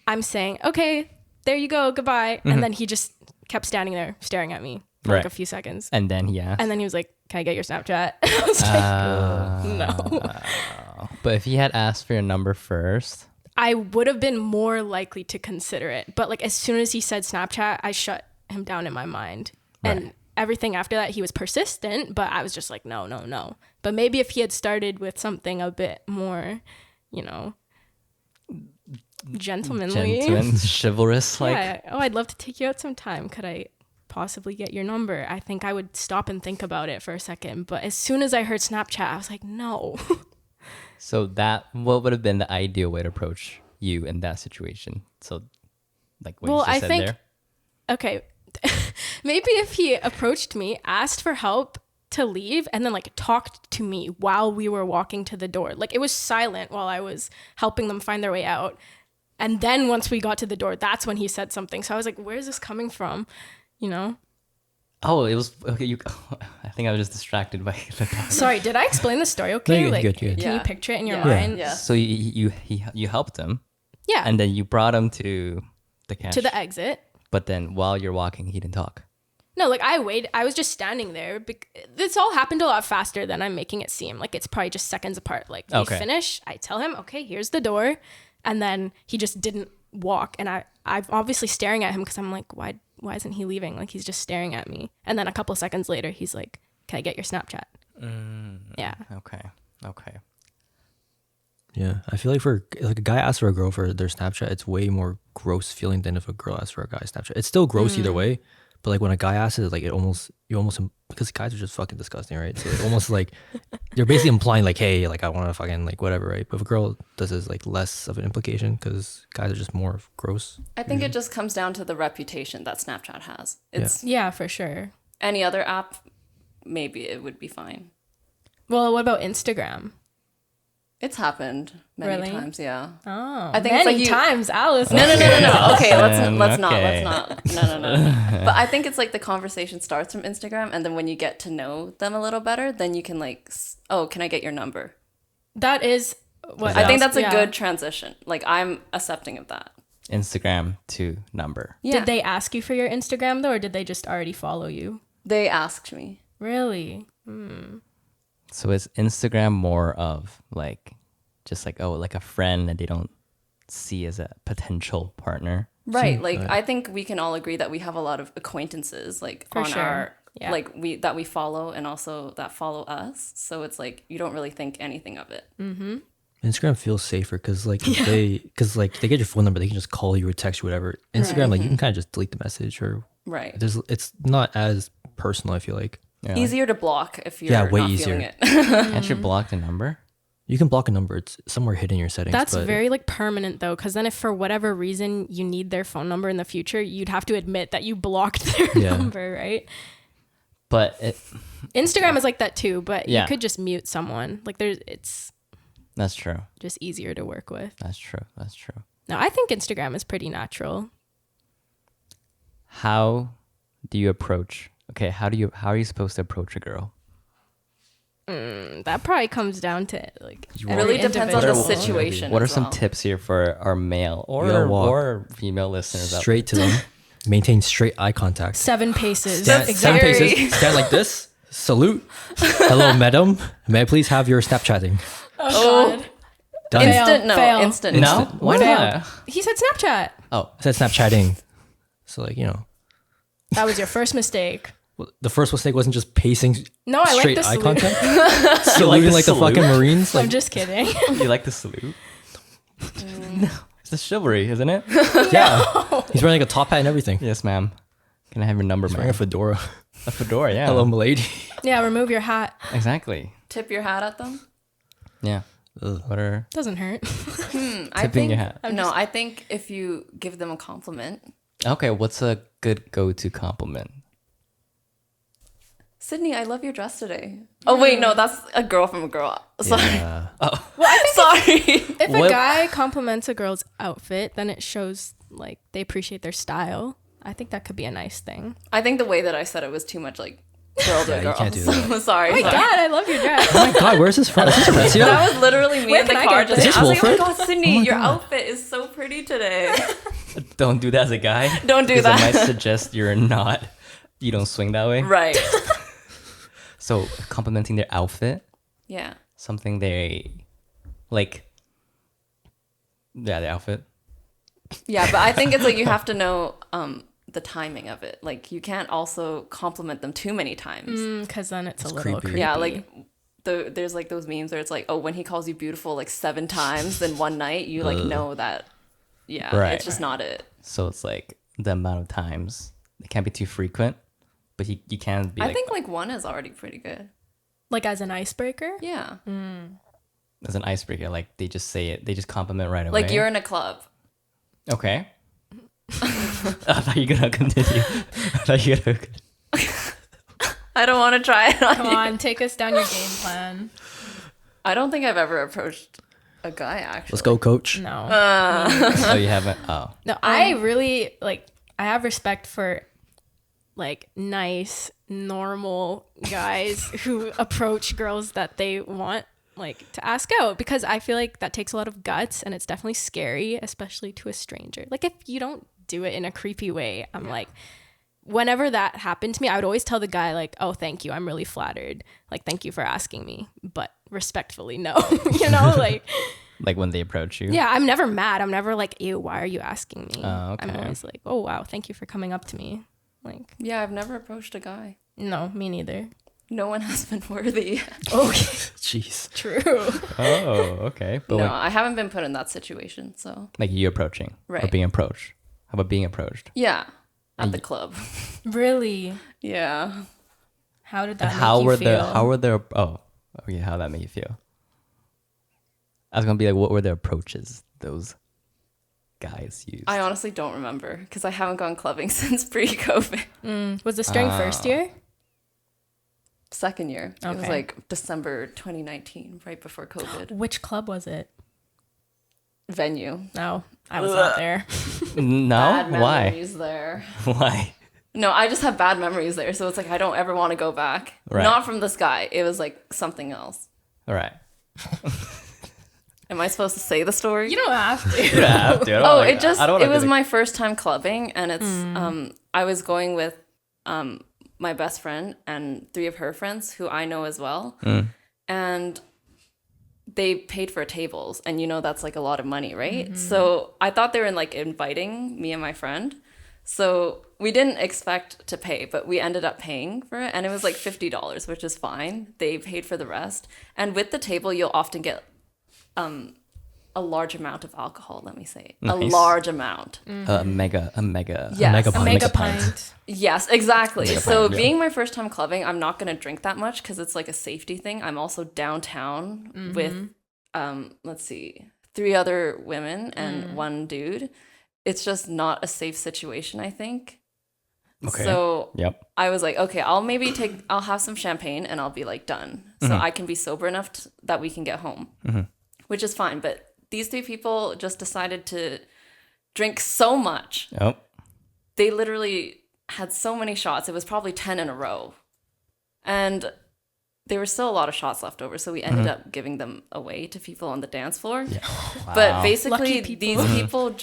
I'm saying, okay, there you go, goodbye. And then he just kept standing there staring at me for like a few seconds. And then he asked. And then he was like, can I get your Snapchat? I was like, no. But if he had asked for your number first, I would have been more likely to consider it. But like as soon as he said Snapchat, I shut him down in my mind. And everything after that, he was persistent, but I was just like, no. But maybe if he had started with something a bit more, you know, gentlemanly. chivalrous, like. Yeah. Oh, I'd love to take you out sometime. Could I possibly get your number? I think I would stop and think about it for a second. But as soon as I heard Snapchat, I was like, no. So what would have been the ideal way to approach you in that situation? So like what you just said there? Okay. Maybe if he approached me, asked for help to leave, and then like talked to me while we were walking to the door. Like it was silent while I was helping them find their way out. And then once we got to the door, that's when he said something. So I was like, where is this coming from? You know? Oh, it was okay. I think I was just distracted by the dog. Sorry, did I explain the story okay? No, Like, good. can Yeah. you picture it in your Yeah. mind? Yeah. So you helped him, Yeah. and then you brought him to the cash. To the exit. But then while you're walking, he didn't talk. No, like I was just standing there. This all happened a lot faster than I'm making it seem. Like it's probably just seconds apart. Like we Okay. finish, I tell him, okay, here's the door. And then he just didn't walk. And I'm obviously staring at him because I'm like, why isn't he leaving? Like he's just staring at me. And then a couple of seconds later, he's like, can I get your Snapchat? Yeah. Okay. Yeah, I feel like for like a guy asks for a girl for their Snapchat, it's way more gross feeling than if a girl asks for a guy's Snapchat. It's still gross either way, but like when a guy asks it, like you almost because guys are just fucking disgusting, right? So it's almost like you're basically implying like, hey, like I want to fucking like whatever, right? But if a girl does, it's like less of an implication because guys are just more gross. I think it just comes down to the reputation that Snapchat has. It's Yeah, for sure. any other app, maybe it would be fine. Well, what about Instagram? It's happened many Really? times, yeah. Oh, I think many it's like you, times, Alice. No. Okay, let's Okay. not. No. But I think it's like the conversation starts from Instagram, and then when you get to know them a little better, then you can like, oh, can I get your number? That is what I think that's a yeah. good transition. Like I'm accepting of that. Instagram to number. Yeah. Did they ask you for your Instagram though, or did they just already follow you? They asked me. Really? So is Instagram more of like just like like a friend that they don't see as a potential partner? Right. Like I think we can all agree that we have a lot of acquaintances like For on sure. our Yeah. like we follow and also that follow us. So it's like you don't really think anything of it. Instagram feels safer because like they get your phone number, they can just call you or text you, whatever. Instagram, like you can kind of just delete the message or Right. it's not as personal. I feel like Yeah, Easier to block if you're Yeah, way not easier. feeling it. can't you block the number? you can block a number; it's somewhere hidden in your settings. That's but very like permanent though, because then if for whatever reason you need their phone number in the future, you'd have to admit that you blocked their Yeah. number, right? But Instagram is like that too, but Yeah. you could just mute someone. Like it's that's true. just easier to work with. That's true. No, I think Instagram is pretty natural. How do you approach? Okay, how are you supposed to approach a girl? That probably comes down to like It really depends on the individual. situation. What are as some well. tips here for our male You gotta walk or female listeners? out straight to them. Maintain straight eye contact. 7 paces. Stand, 7 scary. paces. Stand like this. Salute. Hello, madam. May I please have your Snapchatting? Oh, Done. Fail. instant no, Fail. instant there? no. No, why not? He said Snapchat. Oh, I said Snapchatting. So like That was your first mistake. the first mistake wasn't just pacing No, I like straight the eye salute. contact. Saluting the like the salute? fucking Marines. I'm Like just kidding. you like the salute? No, it's the chivalry, isn't it? yeah, he's wearing like a top hat and everything. Yes, ma'am. Can I have your number, He's wearing ma'am? a fedora. A fedora, yeah. Hello, milady. Yeah, remove your hat. Exactly. Tip your hat at them. Yeah. Ugh. What are Doesn't hurt. I tipping think your hat? no. I think if you give them a compliment, Okay, what's a good go-to compliment? Sydney, I love your dress today. Oh wait, no, that's a girl from a girl. Sorry, Yeah. sorry. If What- a guy compliments a girl's outfit, then it shows like they appreciate their style. I think that could be a nice thing. I think the way that I said it was too much like girl to Yeah, you girl. can't do So, that. sorry. Oh my sorry. god, I love your dress. Oh my god, where's this from? Is this Valencia? That was literally me Where in the can I car. get Just this? Is this I was like, oh my Wilfred? god, Sydney, my your God. outfit is so pretty today. Don't do that as a guy. Don't do because that. It might suggest you don't swing that way. Right. So complimenting their outfit, Yeah. something they like. Yeah, the outfit. Yeah, but I think it's like you have to know the timing of it. Like you can't also compliment them too many times. Because then it's a It's little creepy. creepy. Yeah, like there's like those memes where it's like, oh, when he calls you beautiful like 7 times in one night, you like know that. Yeah, Right. it's just not it. So it's like the amount of times. It can't be too frequent, but you can be I like think like 1 is already pretty good. Like as an icebreaker. Yeah, as an icebreaker. Like they just say it. They just compliment right away. like you're in a club. Okay. I thought you were gonna continue. I thought you were gonna. I don't want to try it on Come you. on, take us down your game plan. I don't think I've ever approached a guy, actually. Let's go, coach. No. Oh, you haven't. Oh, No, I really like. I have respect for like nice, normal guys who approach girls that they want like to ask out, because I feel like that takes a lot of guts and it's definitely scary, especially to a stranger. Like if you don't do it in a creepy way, I'm like, whenever that happened to me, I would always tell the guy like, "Oh, thank you. I'm really flattered. Like, thank you for asking me, but respectfully, no." You know, like. like when they approach you. Yeah, I'm never mad. I'm never like, "Ew, why are you asking me?" Oh, okay. I'm always like, "Oh, wow, thank you for coming up to me." Like, Yeah, I've never approached a guy. no, me neither. No one has been worthy. Okay, Jeez. true. Oh, okay. But No, like, I haven't been put in that situation, so. like you approaching or Right. being approached. How about being approached? Yeah, at the club. Really? Yeah. How did that And make how you were feel? the how were their okay, how that made you feel? I was gonna be like, what were the approaches those guys used? I honestly don't remember because I haven't gone clubbing since pre-COVID. Was the string first year? Second year. It was Okay. like December 2019, right before COVID. Which club was it? Venue. No, I was not there. No, Bad why? memories there. Why? No, I just have bad memories there, so it's like I don't ever want to go back. Right. Not from this guy. It was like something else. All right. Am I supposed to say the story? You don't have to. Yeah, dude. Oh, it was my first time clubbing, and it's I was going with my best friend and 3 of her friends who I know as well, and they paid for tables, and you know that's like a lot of money, right? So I thought they were like inviting me and my friend, so we didn't expect to pay, but we ended up paying for it, and it was like $50, which is fine. They paid for the rest, and with the table, you'll often get a large amount of alcohol. Let me say a Nice. large amount. a mega. Yes. A mega A pint. mega pint. Yes, exactly. Mega So pint, yeah. being my first time clubbing, I'm not going to drink that much because it's like a safety thing. I'm also downtown with, let's see, 3 other women and 1 dude. It's just not a safe situation, I think. Okay. So Yep. I was like, okay, I'll have some champagne and I'll be like done. So I can be sober enough that we can get home, which is fine. But these 3 people just decided to drink so much. Oh. They literally had so many shots. It was probably 10 in a row. And there were still a lot of shots left over. So we ended up giving them away to people on the dance floor. Yeah. But Wow. basically, Lucky people. these people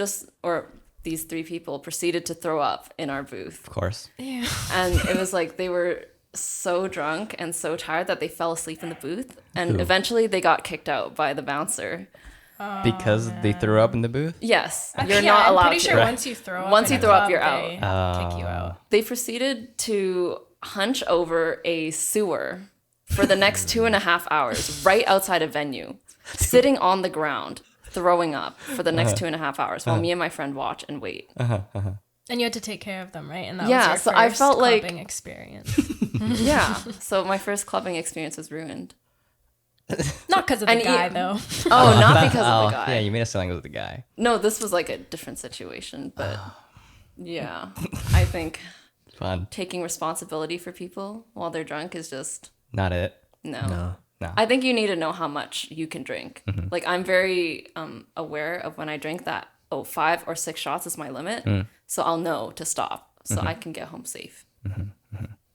these 3 people proceeded to throw up in our booth. Of course. And it was like they were so drunk and so tired that they fell asleep in the booth. And Ooh. eventually they got kicked out by the bouncer. Because they threw up in the booth? Yes, Yeah, you're not I'm allowed pretty to. sure once you throw up, Once in you a throw up, club, you're they kick you Oh. out. They proceeded to hunch over a sewer for the next 2.5 hours right outside a venue, sitting on the ground, throwing up for the next 2.5 hours while me and my friend watch and wait. And you had to take care of them, right? And that Yeah, was so your I first felt like- clubbing experience. Yeah, so my first clubbing experience was ruined. Not because of the And guy, though. Oh, not because of Oh, the guy. yeah, you made us sound like it was the guy. No, this was like a different situation, but yeah, I think Fun. taking responsibility for people while they're drunk is just Not it. no. No. I think you need to know how much you can drink. Like I'm very aware of when I drink that 5 or 6 shots is my limit, so I'll know to stop so I can get home safe.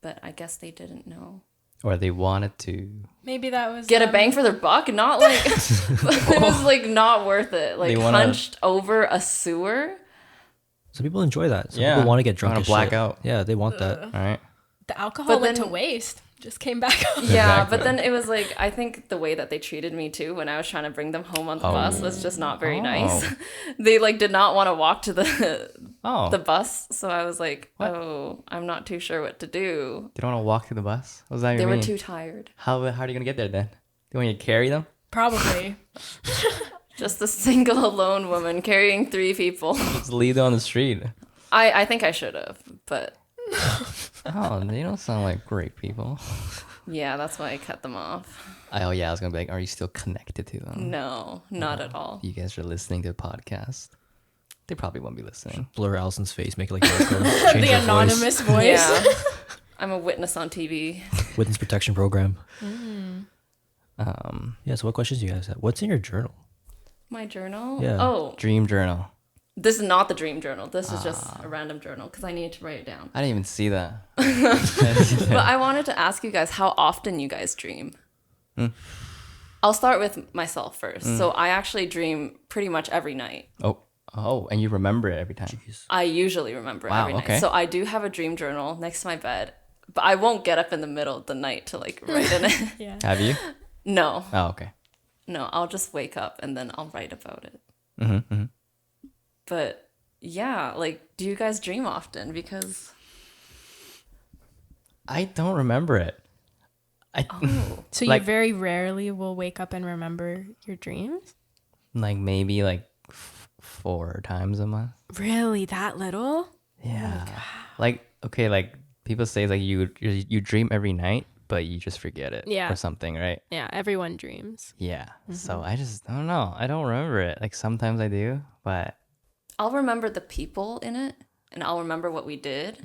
But I guess they didn't know. Or they wanted to. Maybe that was Get a bang for their buck? Not like it was like not worth it. Like They wanna- hunched over a sewer. Some people enjoy that. Some Yeah. people want to get drunk Wanna as black shit. out. Yeah, they want that. All right. the alcohol But went to then- waste. Just came back up. Yeah, Exactly. but then it was like I think the way that they treated me too when I was trying to bring them home on the bus was just not very nice. They like did not want to walk to Oh. the bus, so I was like, "Oh, I'm not too sure what to do." They don't want to walk to the bus? What does that They mean? were too tired. How are you going to get there then? Do you want me to carry them? Probably. Just a single alone woman carrying 3 people. Just leave them on the street. I think I should have, but Oh, they don't sound like great people. yeah, that's why I cut them off. I was going to be like, are you still connected to them? No, not at all. You guys are listening to a podcast. They probably won't be listening. Blur Allison's face, make it like darker, change The her anonymous voice. Yeah. I'm a witness on TV. voice. Witness protection program. Um, Yeah. So what questions do you guys have? What's in your journal? My journal? Yeah. Oh, dream journal. this is not the dream journal. This is just a random journal because I needed to write it down. I didn't even see that. But I wanted to ask you guys how often you guys dream. I'll start with myself first. So I actually dream pretty much every night. Oh, and you remember it every time. I usually remember Wow, every night. okay. So I do have a dream journal next to my bed, but I won't get up in the middle of the night to like write in it. Yeah. Have you? No, Oh, okay. no, I'll just wake up and then I'll write about it. Mm-hmm. But yeah, like, do you guys dream often? Because I don't remember it. So Like- you very rarely will wake up and remember your dreams? Like maybe like 4 times a month. Really? That little? Yeah. Like okay, like people say like you dream every night, but you just forget it. Yeah. Or something, right? Yeah, everyone dreams. Yeah. So I don't know. I don't remember it. Like sometimes I do, but I'll remember the people in it and I'll remember what we did.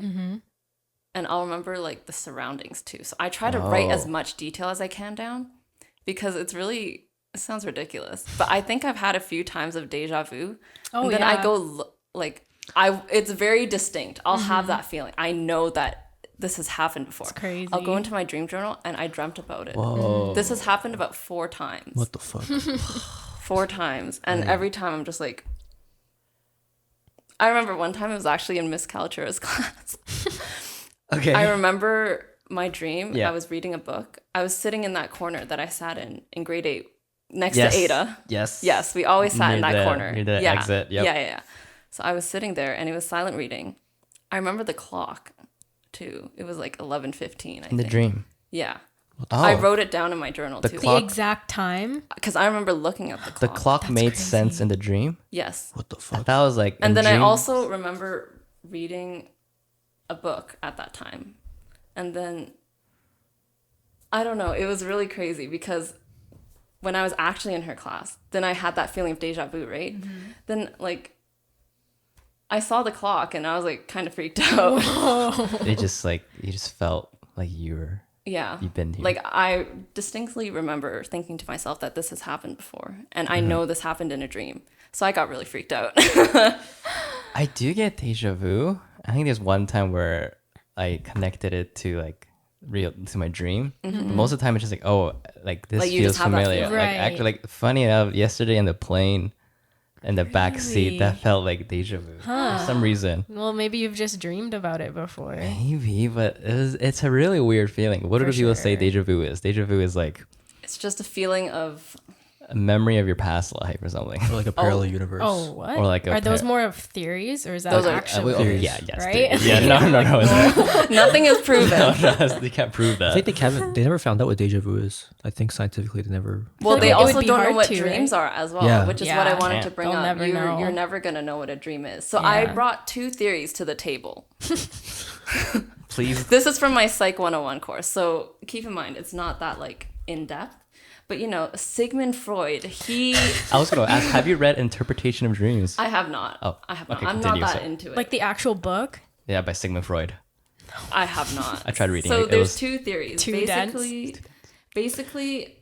And I'll remember like the surroundings too. So I try to write as much detail as I can down because it sounds ridiculous, but I think I've had a few times of deja vu. Oh, and then yeah. I go it's very distinct. I'll have that feeling. I know that this has happened before. It's crazy. I'll go into my dream journal and I dreamt about it. whoa. This has happened about 4 times. What the fuck? 4 times. And every time I'm just like, I remember one time it was actually in Miss Kaltura's class. Okay. I remember my dream. Yeah. I was reading a book. I was sitting in that corner that I sat in grade 8 next Yes. to Ada. Yes. Yes, we always sat in Near that the- corner. near the yeah. exit, yep. Yeah. So I was sitting there and it was silent reading. I remember the clock too. It was like 11:15, I In the think. dream. Yeah. Oh. I wrote it down in my journal The too. clock- The exact time? Because I remember looking at the The clock. clock made crazy. sense in the dream. Yes. What the I fuck? thought it was like And in then I dream- also remember reading a book at that time. And then, I don't know, it was really crazy because when I was actually in her class, then I had that feeling of deja vu, right? Then, like, I saw the clock and I was, like, kind of freaked out. it just like you just felt like Yeah. you've been here. Like, I distinctly remember thinking to myself that this has happened before. And I know this happened in a dream. So I got really freaked out. I do get deja vu. I think there's one time where I connected it to like to my dream. But most of the time it's just like, oh, like this Like, you feels just have that familiar. feeling. Like Right. actually, like funny enough, yesterday in the plane, in the back seat, Really? that felt like deja vu for some reason. Well, maybe you've just dreamed about it before. Maybe, but it's a really weird feeling. What do For people say sure. deja vu is? Deja vu is like It's just a feeling of, a memory of your past life or something. Or like a parallel universe. Oh, what? Or like a are those par- more of theories or is that Those are- actually? Theories. yeah, yes, Right? dude. Yeah, no, it's nothing is proven. not. You can't prove I that. think they never found out what deja vu is. I think scientifically they never. Well, feel they like it would also be don't know hard what to, dreams right? are as well, Yeah. which is what I Yeah. wanted to bring They'll up. never know. You're never going to know what a dream is. So I Yeah. brought 2 theories to the table. Please. This is from my Psych 101 course. So keep in mind, it's not that like in depth. But you know, Sigmund Freud, I was gonna ask, have you read Interpretation of Dreams? I have not. Oh, I have not. okay, I'm continue, not that sorry. into it. Like the actual book? Yeah, by Sigmund Freud. I have not. I tried reading so it. It there's was- 2 theories. Too dense? Basically,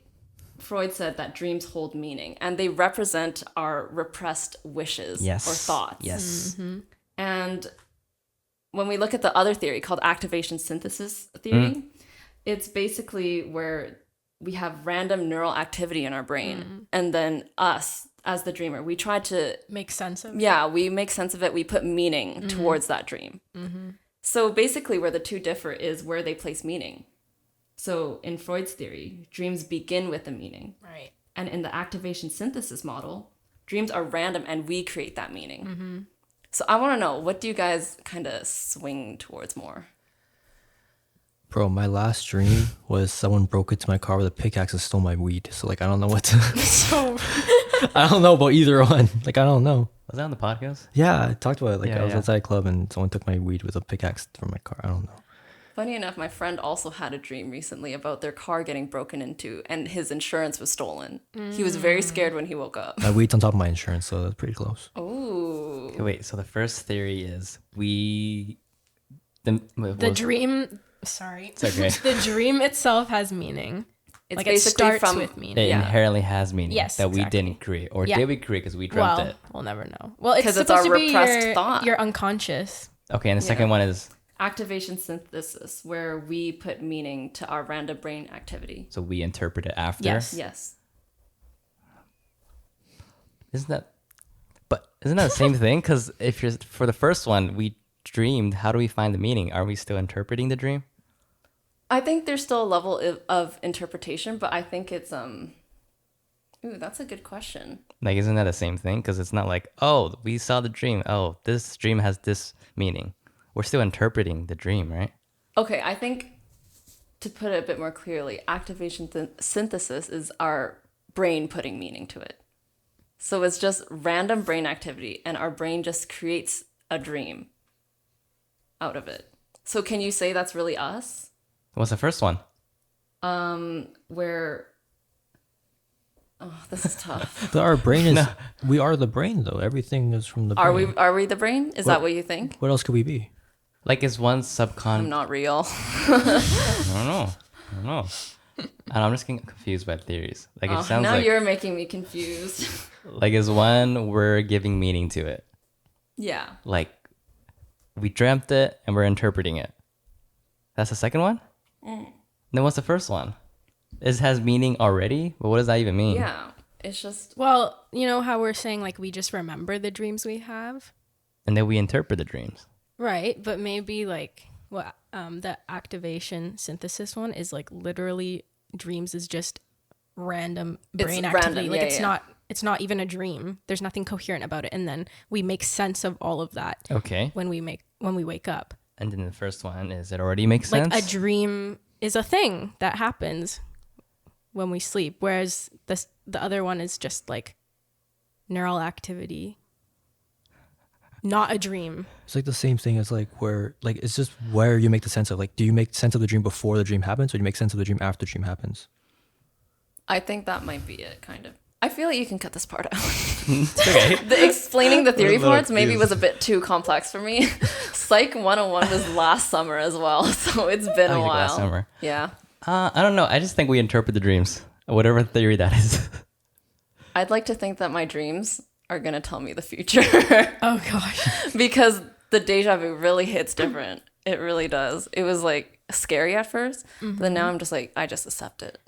Freud said that dreams hold meaning and they represent our repressed wishes or thoughts. Yes. And when we look at the other theory called activation synthesis theory, it's basically where we have random neural activity in our brain. And then us, as the dreamer, we try to, Make sense of we make sense of it. We put meaning towards that dream. So basically where the 2 differ is where they place meaning. So in Freud's theory, dreams begin with a meaning. Right. And in the activation synthesis model, dreams are random and we create that meaning. So I want to know, what do you guys kind of swing towards more? Bro, my last dream was someone broke into my car with a pickaxe and stole my weed. So like I don't know what to. So I don't know about either one. Like I don't know. Was that on the podcast? Yeah, I talked about it. Like Yeah, I was yeah. outside a club and someone took my weed with a pickaxe from my car. I don't know. Funny enough, my friend also had a dream recently about their car getting broken into and his insurance was stolen. He was very scared when he woke up. My weed's on top of my insurance, so that's pretty close. Ooh. Okay, wait. So the first theory is the The dream. Sorry. It's okay. The dream itself has meaning. It's Like it basically starts from with meaning. It Yeah. inherently has meaning Yes, that we exactly. didn't create, or Yeah. did we create because we dreamt Well, it? we'll never know. Well, it's 'Cause it's supposed our to be repressed thought. your unconscious. Okay, and the second Yeah. one is activation synthesis, where we put meaning to our random brain activity. so we interpret it after. Yes. Yes. Isn't that the same thing? Because if you're for the first one, we dreamed. How do we find the meaning? Are we still interpreting the dream? I think there's still a level of interpretation, but I think it's ooh, that's a good question. Like, isn't that the same thing? Because it's not like, oh, we saw the dream. Oh, this dream has this meaning. We're still interpreting the dream, right? Okay, I think to put it a bit more clearly, activation synthesis is our brain putting meaning to it. So it's just random brain activity, and our brain just creates a dream out of it. So can you say that's really us? What's the first one? Where this is tough. But our brain is we are the brain though. Everything is from the brain. Are we the brain? Is that what you think? What else could we be? Like, is one I'm not real. I don't know. And I'm just getting confused by theories. Like, it sounds now like you're making me confused. like is one we're giving meaning to it. Yeah. Like, we dreamt it and we're interpreting it. That's the second one? Then what's the first one? It has meaning already? But what does that even mean? Yeah. It's just Well, you know how we're saying like we just remember the dreams we have? And then we interpret the dreams. Right, but maybe like what the activation synthesis one is like literally dreams is just random brain It's activity. random, Like yeah, it's not even a dream. There's nothing coherent about it, and then we make sense of all of that Okay. when we wake up. And then the first one is it already makes Like sense? a dream is a thing that happens when we sleep, whereas the other one is just like neural activity, not a dream. It's like the same thing as like where like it's just where you make the sense of like do you make sense of the dream before the dream happens or do you make sense of the dream after the dream happens? I think that might be it, kind of. I feel like you can cut this part out. It's okay. Explaining the theory little parts maybe confused. was a bit too complex for me. Psych 101 was last summer as well, so it's been a like while. last summer. Yeah. I don't know. I just think we interpret the dreams. Whatever theory that is. I'd like to think that my dreams are going to tell me the future Oh gosh. because the deja vu really hits different. It really does. It was like scary at 1st, but then now I'm just like, I just accept it.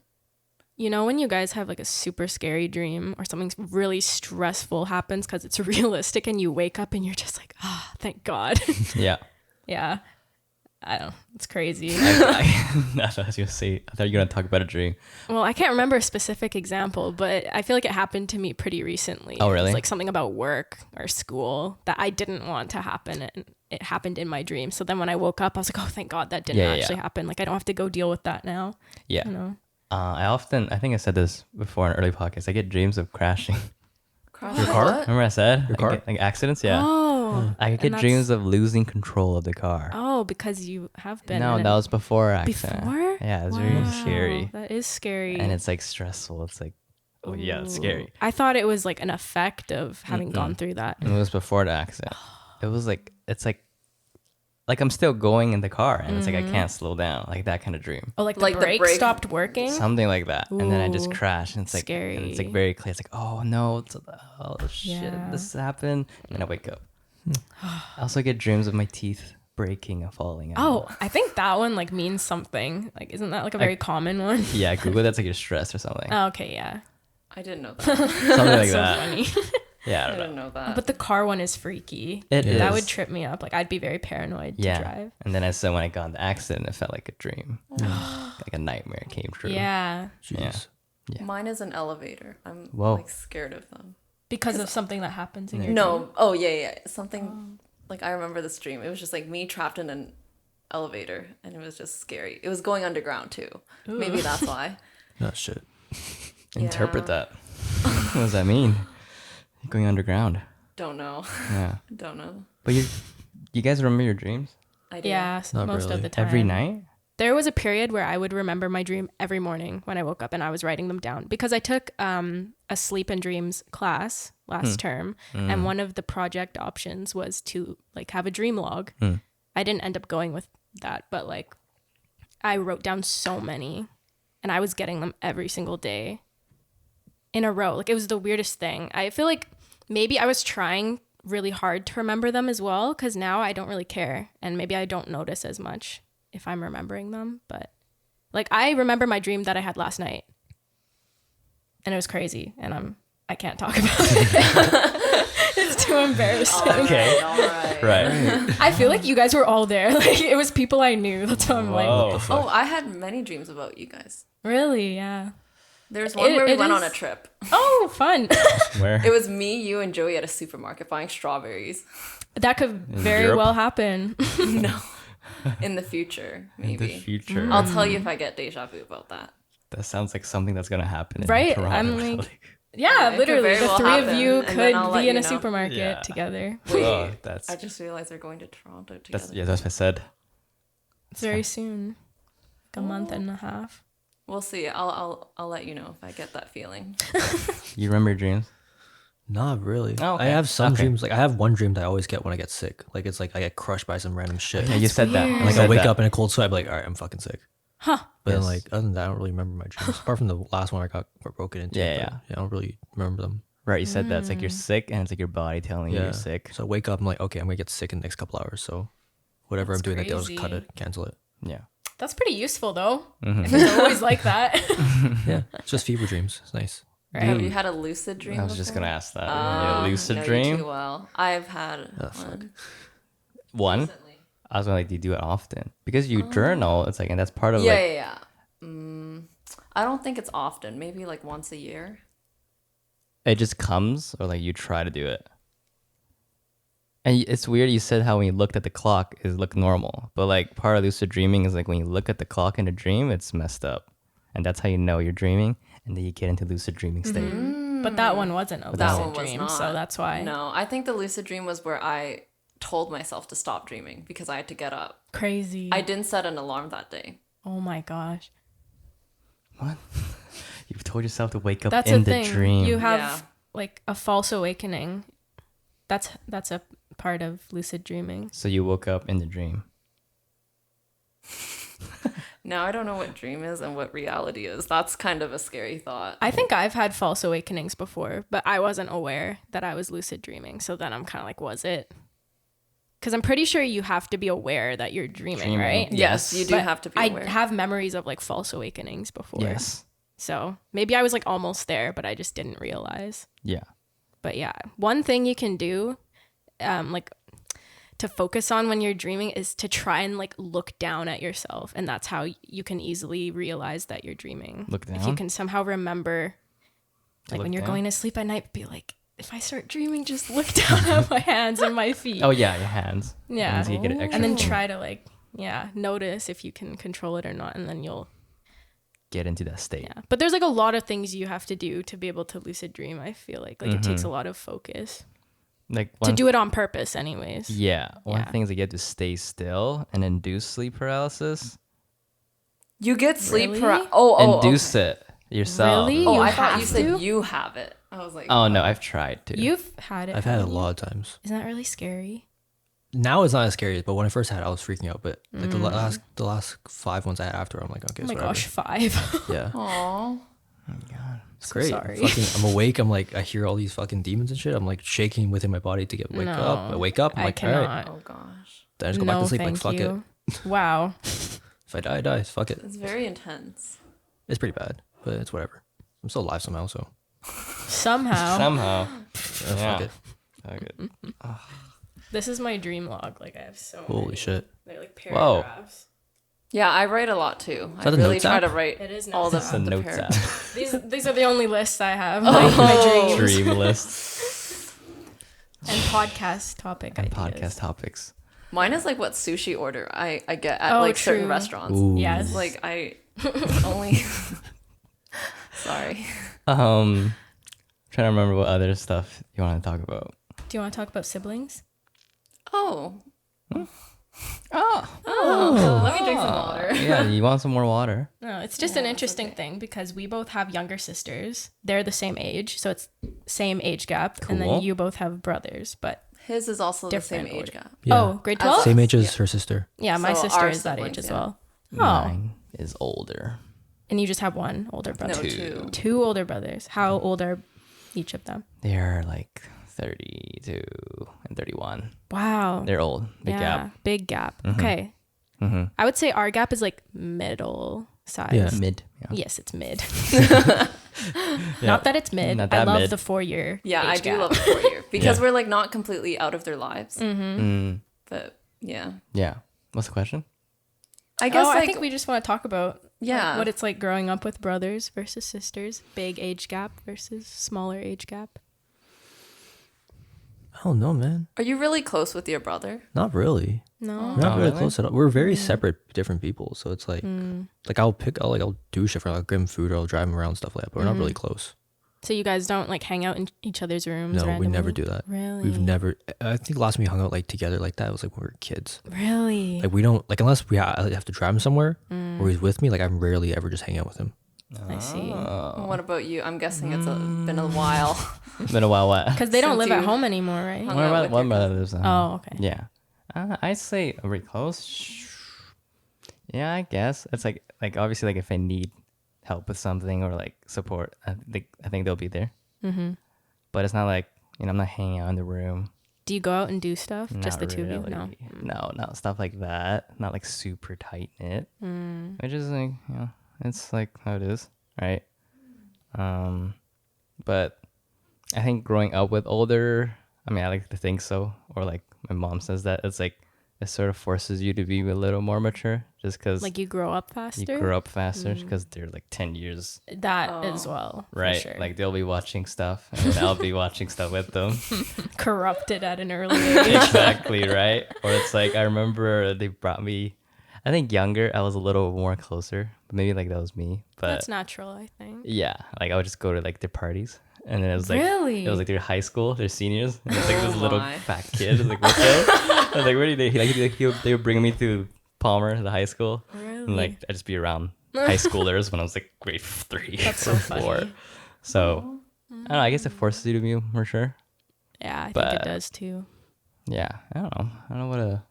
You know when you guys have like a super scary dream or something really stressful happens because it's realistic and you wake up and you're just like, ah, thank God. Yeah. Yeah. I don't know. It's crazy. That's what I was going to say. I thought you were going to talk about a dream. Well, I can't remember a specific example, but I feel like it happened to me pretty recently. Oh, really? It's like something about work or school that I didn't want to happen, and it happened in my dream. So then when I woke up, I was like, oh, thank God that didn't actually happen. Like, I don't have to go deal with that now. Yeah. You know? I think I said this before in an early podcast. I get dreams of crashing. Your car? Remember I said? Your car? Like accidents? Yeah. Oh. I could and get dreams of losing control of the car. Oh, because you have been. No, in that was before accident. Before? Yeah, it's really Wow, scary. That is scary. And it's like stressful. It's like, oh yeah, it's scary. I thought it was like an effect of having gone through that. And it was before the accident. It was like, it's like I'm still going in the car and it's like I can't slow down. Like that kind of dream. Oh, like the Like the brake brake- stopped working? Something like that. And then I just Ooh, crashed and it's like, scary. and it's like very clear. It's like, oh no, oh shit, Yeah. this happened. And then I wake up. I also get dreams of my teeth breaking and falling out. Oh, I think that one like means something. Like, isn't that like a very common one? Yeah, Google that's like you're stressed or something. Oh, okay, yeah. I didn't know that. Something like So that. funny. Yeah, I I don't know. didn't know that. But the car one is freaky. It That is. would trip me up. Like, I'd be very paranoid Yeah. to drive. And then I said when I got in the accident, it felt like a dream. Like a nightmare came true. Yeah. Jeez. Yeah. Mine is an elevator. I'm Whoa. like scared of them. Because of something that happens in your dream. No. Oh, yeah. Something like I remember this dream. It was just like me trapped in an elevator and it was just scary. It was going underground too. Maybe that's why. Oh shit. Interpret Yeah. that. What does that mean? Going underground. Don't know. Yeah. Don't know. But you guys remember your dreams? I do. Yeah, Not most really. of the time. Every night? There was a period where I would remember my dream every morning when I woke up and I was writing them down because I took a sleep and dreams class last term. And one of the project options was to like have a dream log. I didn't end up going with that, but like I wrote down so many and I was getting them every single day in a row. Like it was the weirdest thing. I feel like maybe I was trying really hard to remember them as well because now I don't really care and maybe I don't notice as much if I'm remembering them. But like I remember my dream that I had last night and it was crazy and I can't talk about it. It's too embarrassing. Okay. All right. Right. I feel like you guys were all there. Like it was people I knew. That's why I'm like, Whoa. Oh, I had many dreams about you guys. really? Yeah. There's one where we it went on is- a trip. Oh, fun. Where? It was me, you, and Joey at a supermarket buying strawberries. That could very Europe? well happen. No. In the future, In maybe. the future. I'll tell you if I get deja vu about that. That sounds like something that's gonna happen. In Right? Toronto, I'm Valley. like, yeah, It could literally. very The well three of happen, you and then I'll could let be in you a know. supermarket Yeah. together. Wait, Oh, that's I just realized they're going to Toronto together. that's what I said. It's very soon. Like a month and a half. We'll see. I'll let you know if I get that feeling. You remember your dreams? Not really. Oh, okay. I have some Okay. dreams. Like I have one dream that I always get when I get sick. Like it's like I get crushed by some random shit. Yeah, you said that. weird. You Like said I wake that. up in a cold sweat. I'm like, all right, I'm fucking sick. Huh. But then Yes. like other than that, I don't really remember my dreams. Apart from the last one I got broken into. Yeah, but, yeah. I don't really remember them. Right, you said that. It's like you're sick, and it's like your body telling you Yeah. you're sick. So I wake up. I'm like, okay, I'm gonna get sick in the next couple hours. So whatever That's I'm doing that day, I'll just cut crazy. it, cancel it. Yeah. That's pretty useful though. Mm-hmm. If it's always like that. Yeah, it's just fever dreams. It's nice. Have you had a lucid dream? I was just before? gonna ask that. Yeah, lucid know you dream. too well. I've had fuck. one. One. Recently. I was gonna like, do you do it often? Because you journal. It's like, and that's part of Yeah, like. yeah, yeah. I don't think it's often. Maybe like once a year. It just comes, or like you try to do it. And it's weird. You said how when you looked at the clock, it looked normal, but like part of lucid dreaming is like when you look at the clock in a dream, it's messed up, and that's how you know you're dreaming, and then you get into lucid dreaming state. But that one wasn't a That lucid one was dream, not. so that's why. No, I think the lucid dream was where I told myself to stop dreaming because I had to get up. Crazy. I didn't set an alarm that day. Oh my gosh. What? You've told yourself to wake up That's in the the thing. dream. You have Yeah. like a false awakening. That's a part of lucid dreaming. So you woke up in the dream. Now I don't know what dream is and what reality is. That's kind of a scary thought. I think I've had false awakenings before, but I wasn't aware that I was lucid dreaming. So then I'm kind of like, was it? Because I'm pretty sure you have to be aware that you're dreaming, right? Yes, you do But have to be I aware. have memories of like false awakenings before. Yes. So maybe I was like almost there, but I just didn't realize. Yeah. But yeah, one thing you can do, like to focus on when you're dreaming is to try and like look down at yourself. And that's how you can easily realize that you're dreaming. Look If you down? can somehow remember, like Look when you're down? going to sleep at night, be like, if I start dreaming, just look down at my hands and my feet. Oh yeah, your hands. Yeah. And so you get it extra. And then try to like, yeah, notice if you can control it or not. And then you'll, get into that state. yeah. But there's like a lot of things you have to do to be able to lucid dream. I feel like it takes a lot of focus Like to do it on purpose anyways. Yeah. One Yeah. thing is that you have to stay still and induce sleep paralysis. You get sleep Really? paralysis. Oh, Induce it yourself. Really? Oh, You I thought you have said to? you have it. I was like, Oh no, I've tried to. You've had it. I've had it a haven't you? lot of times. Isn't that really scary? Now it's not as scary, but when I first had it, I was freaking out. But like the last 5 ones I had after, I'm like, okay, Oh my it's gosh, whatever. 5. Yeah, Aw. it's great. sorry. I'm awake. I'm like, I hear all these fucking demons and shit. I'm like shaking within my body to wake up. I wake up. I'm I like, all right. cannot. Oh gosh. Then I just go back to sleep. Like, thank fuck it. you. Wow. If I die, I die. Fuck it. It's very intense. It's pretty bad, but it's whatever. I'm still alive somehow, so Somehow. Somehow. fuck it. Fuck it. This is my dream log. Like I have so Holy many. shit. They're like Whoa. paragraphs. Yeah, I write a lot too. I that a really notes try app? to write It is all the, notes It's a the notes app. These are the only lists I have. Like my dreams Dream list. and podcast topic And ideas. podcast topics. Mine is like what sushi order I get at Oh, like certain true. restaurants. Ooh. Yes. Like I only sorry. Trying to remember what other stuff you want to talk about. Do you want to talk about siblings? Oh. Oh, let me drink some water. Yeah, you want some more water? No, it's just an interesting thing because we both have younger sisters. They're the same age, so it's same age gap. And then Cool. you both have brothers, but His is also the same Different age order. gap. Yeah. oh, grade 12? Same age as her sister. Yeah, my So sister our is that siblings, age as yeah. well. Oh, Mine is older. and you just have one older brother. No, Two. two. Two older brothers. How old are each of them? They're like 32 and 31. Wow. They're old. Big yeah, gap. big gap. Okay. Mm-hmm. I would say our gap is like middle size. Yeah. Mid. Yeah. Yes, it's mid. Yeah. Not that it's mid. Not I that love mid. the 4-year. Yeah, I age do gap. love the 4 year because Yeah. we're like not completely out of their lives. Mm, But yeah, yeah. What's the question? I guess I like think we just want to talk about yeah, what it's like growing up with brothers versus sisters, big age gap versus smaller age gap. I don't know, man. Are you really close with your brother? Not really. No. We're not really really? close at all. We're very separate, different people. So it's like, I'll do shit for, I'll give him food, or I'll drive him around, stuff like that. But we're not really close. So you guys don't like hang out in each other's rooms? No, we randomly? never do that. Really? We've never. I think the last time we hung out like together like that was like when we were kids. Really? Like we don't like unless I have to drive him somewhere or he's with me. Like I'm rarely ever just hanging out with him. I see. What about you? I'm guessing it's been a while. Been a while. What? Because they don't Since live at you home anymore, right? hung One out brother, with one your brother lives at home. Oh, okay. Yeah. I'd say pretty close. Yeah, I guess. It's like obviously like if I need help with something or like support, I think they'll be there. Mm-hmm. But it's not like, I'm not hanging out in the room. Do you go out and do stuff? Just the Not two of you? really. No. No, not stuff like that. Not like super tight knit. Mm. Which is like, it's like how it is, right? But I think growing up with older, I like to think so, or like my mom says that it's like it sort of forces you to be a little more mature, just because Like you grow up you faster? grow up faster, because they're like 10 years, That as well. for right? sure. Like they'll be watching stuff, and then I'll be watching stuff with them. corrupted at an early age. Exactly, right? Or it's like I remember they brought me. I think younger, I was a little more closer, but maybe like that was me. But That's natural, I think. yeah, like I would just go to like their parties, and then it was like Really? it was like their high school, their seniors, and it was like this little my. fat kid. I was like, what's up? I was like, where did they would bring me to Palmer, the high school, Really? and like I'd just be around high schoolers when I was like grade 3 That's so or funny. 4. So I don't know. I guess it forces you to be more sure. Yeah, I think But- it does too. Yeah, I don't know. I don't know what a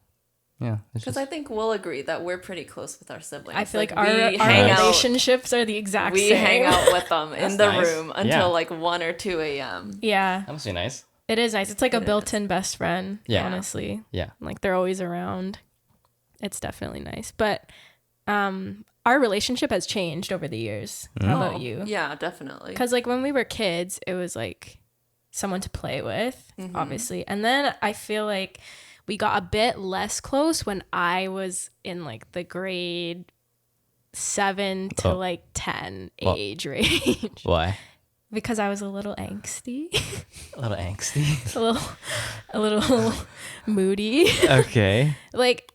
yeah. It's Because just I think we'll agree that we're pretty close with our siblings. I feel like we our hang out. relationships are the exact We same. hang out with them in That's the nice. room until Yeah. like 1 or 2 a.m. Yeah, that must be nice. it is nice. It's like a It is. built-in best friend, Yeah. honestly. Yeah. Like they're always around. It's definitely nice. But our relationship has changed over the years. How about you? Yeah, definitely. Because like when we were kids, it was like someone to play with, obviously. And then I feel like we got a bit less close when I was in like the grade 7 to like 10 Well- age range. Why? Because I was a little angsty, A little angsty. a little moody. Okay. Like,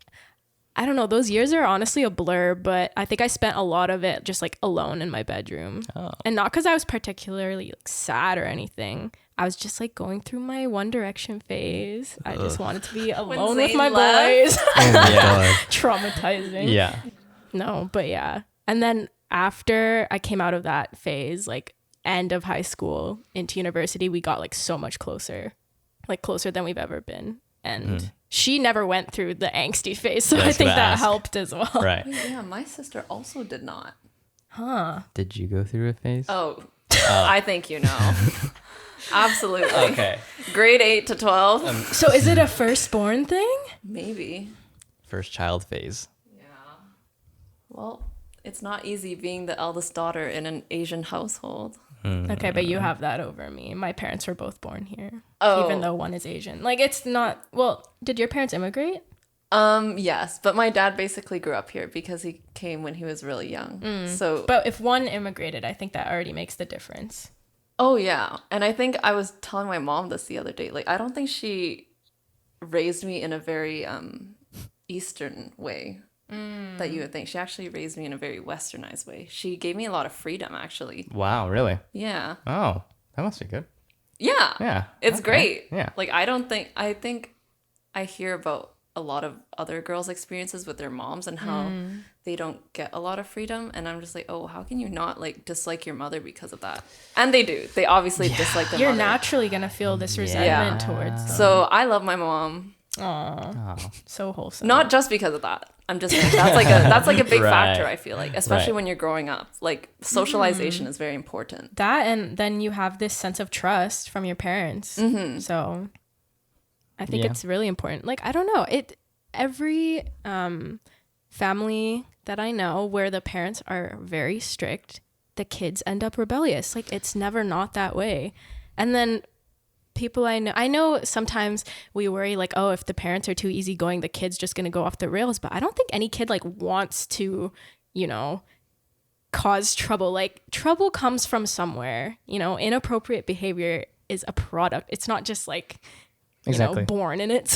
I don't know, those years are honestly a blur, but I think I spent a lot of it just like alone in my bedroom. Oh. And not because I was particularly like sad or anything. I was just like going through my One Direction phase. I just wanted to be alone with Zayn my left. boys. Oh my Yeah. god. Traumatizing. Yeah. No, but yeah. And then after I came out of that phase, like end of high school into university, we got like so much closer, like closer than we've ever been. And she never went through the angsty phase, so Yeah, I I was think gonna that ask. helped as well. Right. Yeah, my sister also did not. Huh. Did you go through a phase? Oh, I think you know. Absolutely. Okay. Grade 8 to 12. So is it a firstborn thing? Maybe. First child phase. Yeah. Well, it's not easy being the eldest daughter in an Asian household. Okay, but you have that over me. My parents were both born here, Oh. even though one is Asian. Like it's not. Well, did your parents immigrate? Yes, but my dad basically grew up here because he came when he was really young. So, But if one immigrated, I think that already makes the difference. oh yeah. And I think I was telling my mom this the other day. Like, I don't think she raised me in a very Eastern way that you would think. She actually raised me in a very Westernized way. She gave me a lot of freedom, actually. Wow, really? Yeah. Oh, that must be good. Yeah. Yeah. It's Okay. great. Yeah. Like, I think I hear about a lot of other girls' experiences with their moms and how they don't get a lot of freedom. And I'm just like, oh, how can you not like dislike your mother because of that? And they do. They obviously dislike their You're mother. naturally gonna feel this resentment towards them. So I love my mom. Aw, so wholesome. Not just because of that. I'm just saying that's like a big Right. factor, I feel like, especially Right. when you're growing up. Like socialization is very important. that, and then you have this sense of trust from your parents. So I think Yeah. it's really important. Like, I don't know, every family that I know where the parents are very strict, the kids end up rebellious. Like, it's never not that way. And then people I know sometimes we worry like, oh, if the parents are too easygoing, the kid's just gonna go off the rails. But I don't think any kid like wants to, you know, cause trouble. Like, trouble comes from somewhere. You know, inappropriate behavior is a product. It's not just like, you know, Exactly. born in it.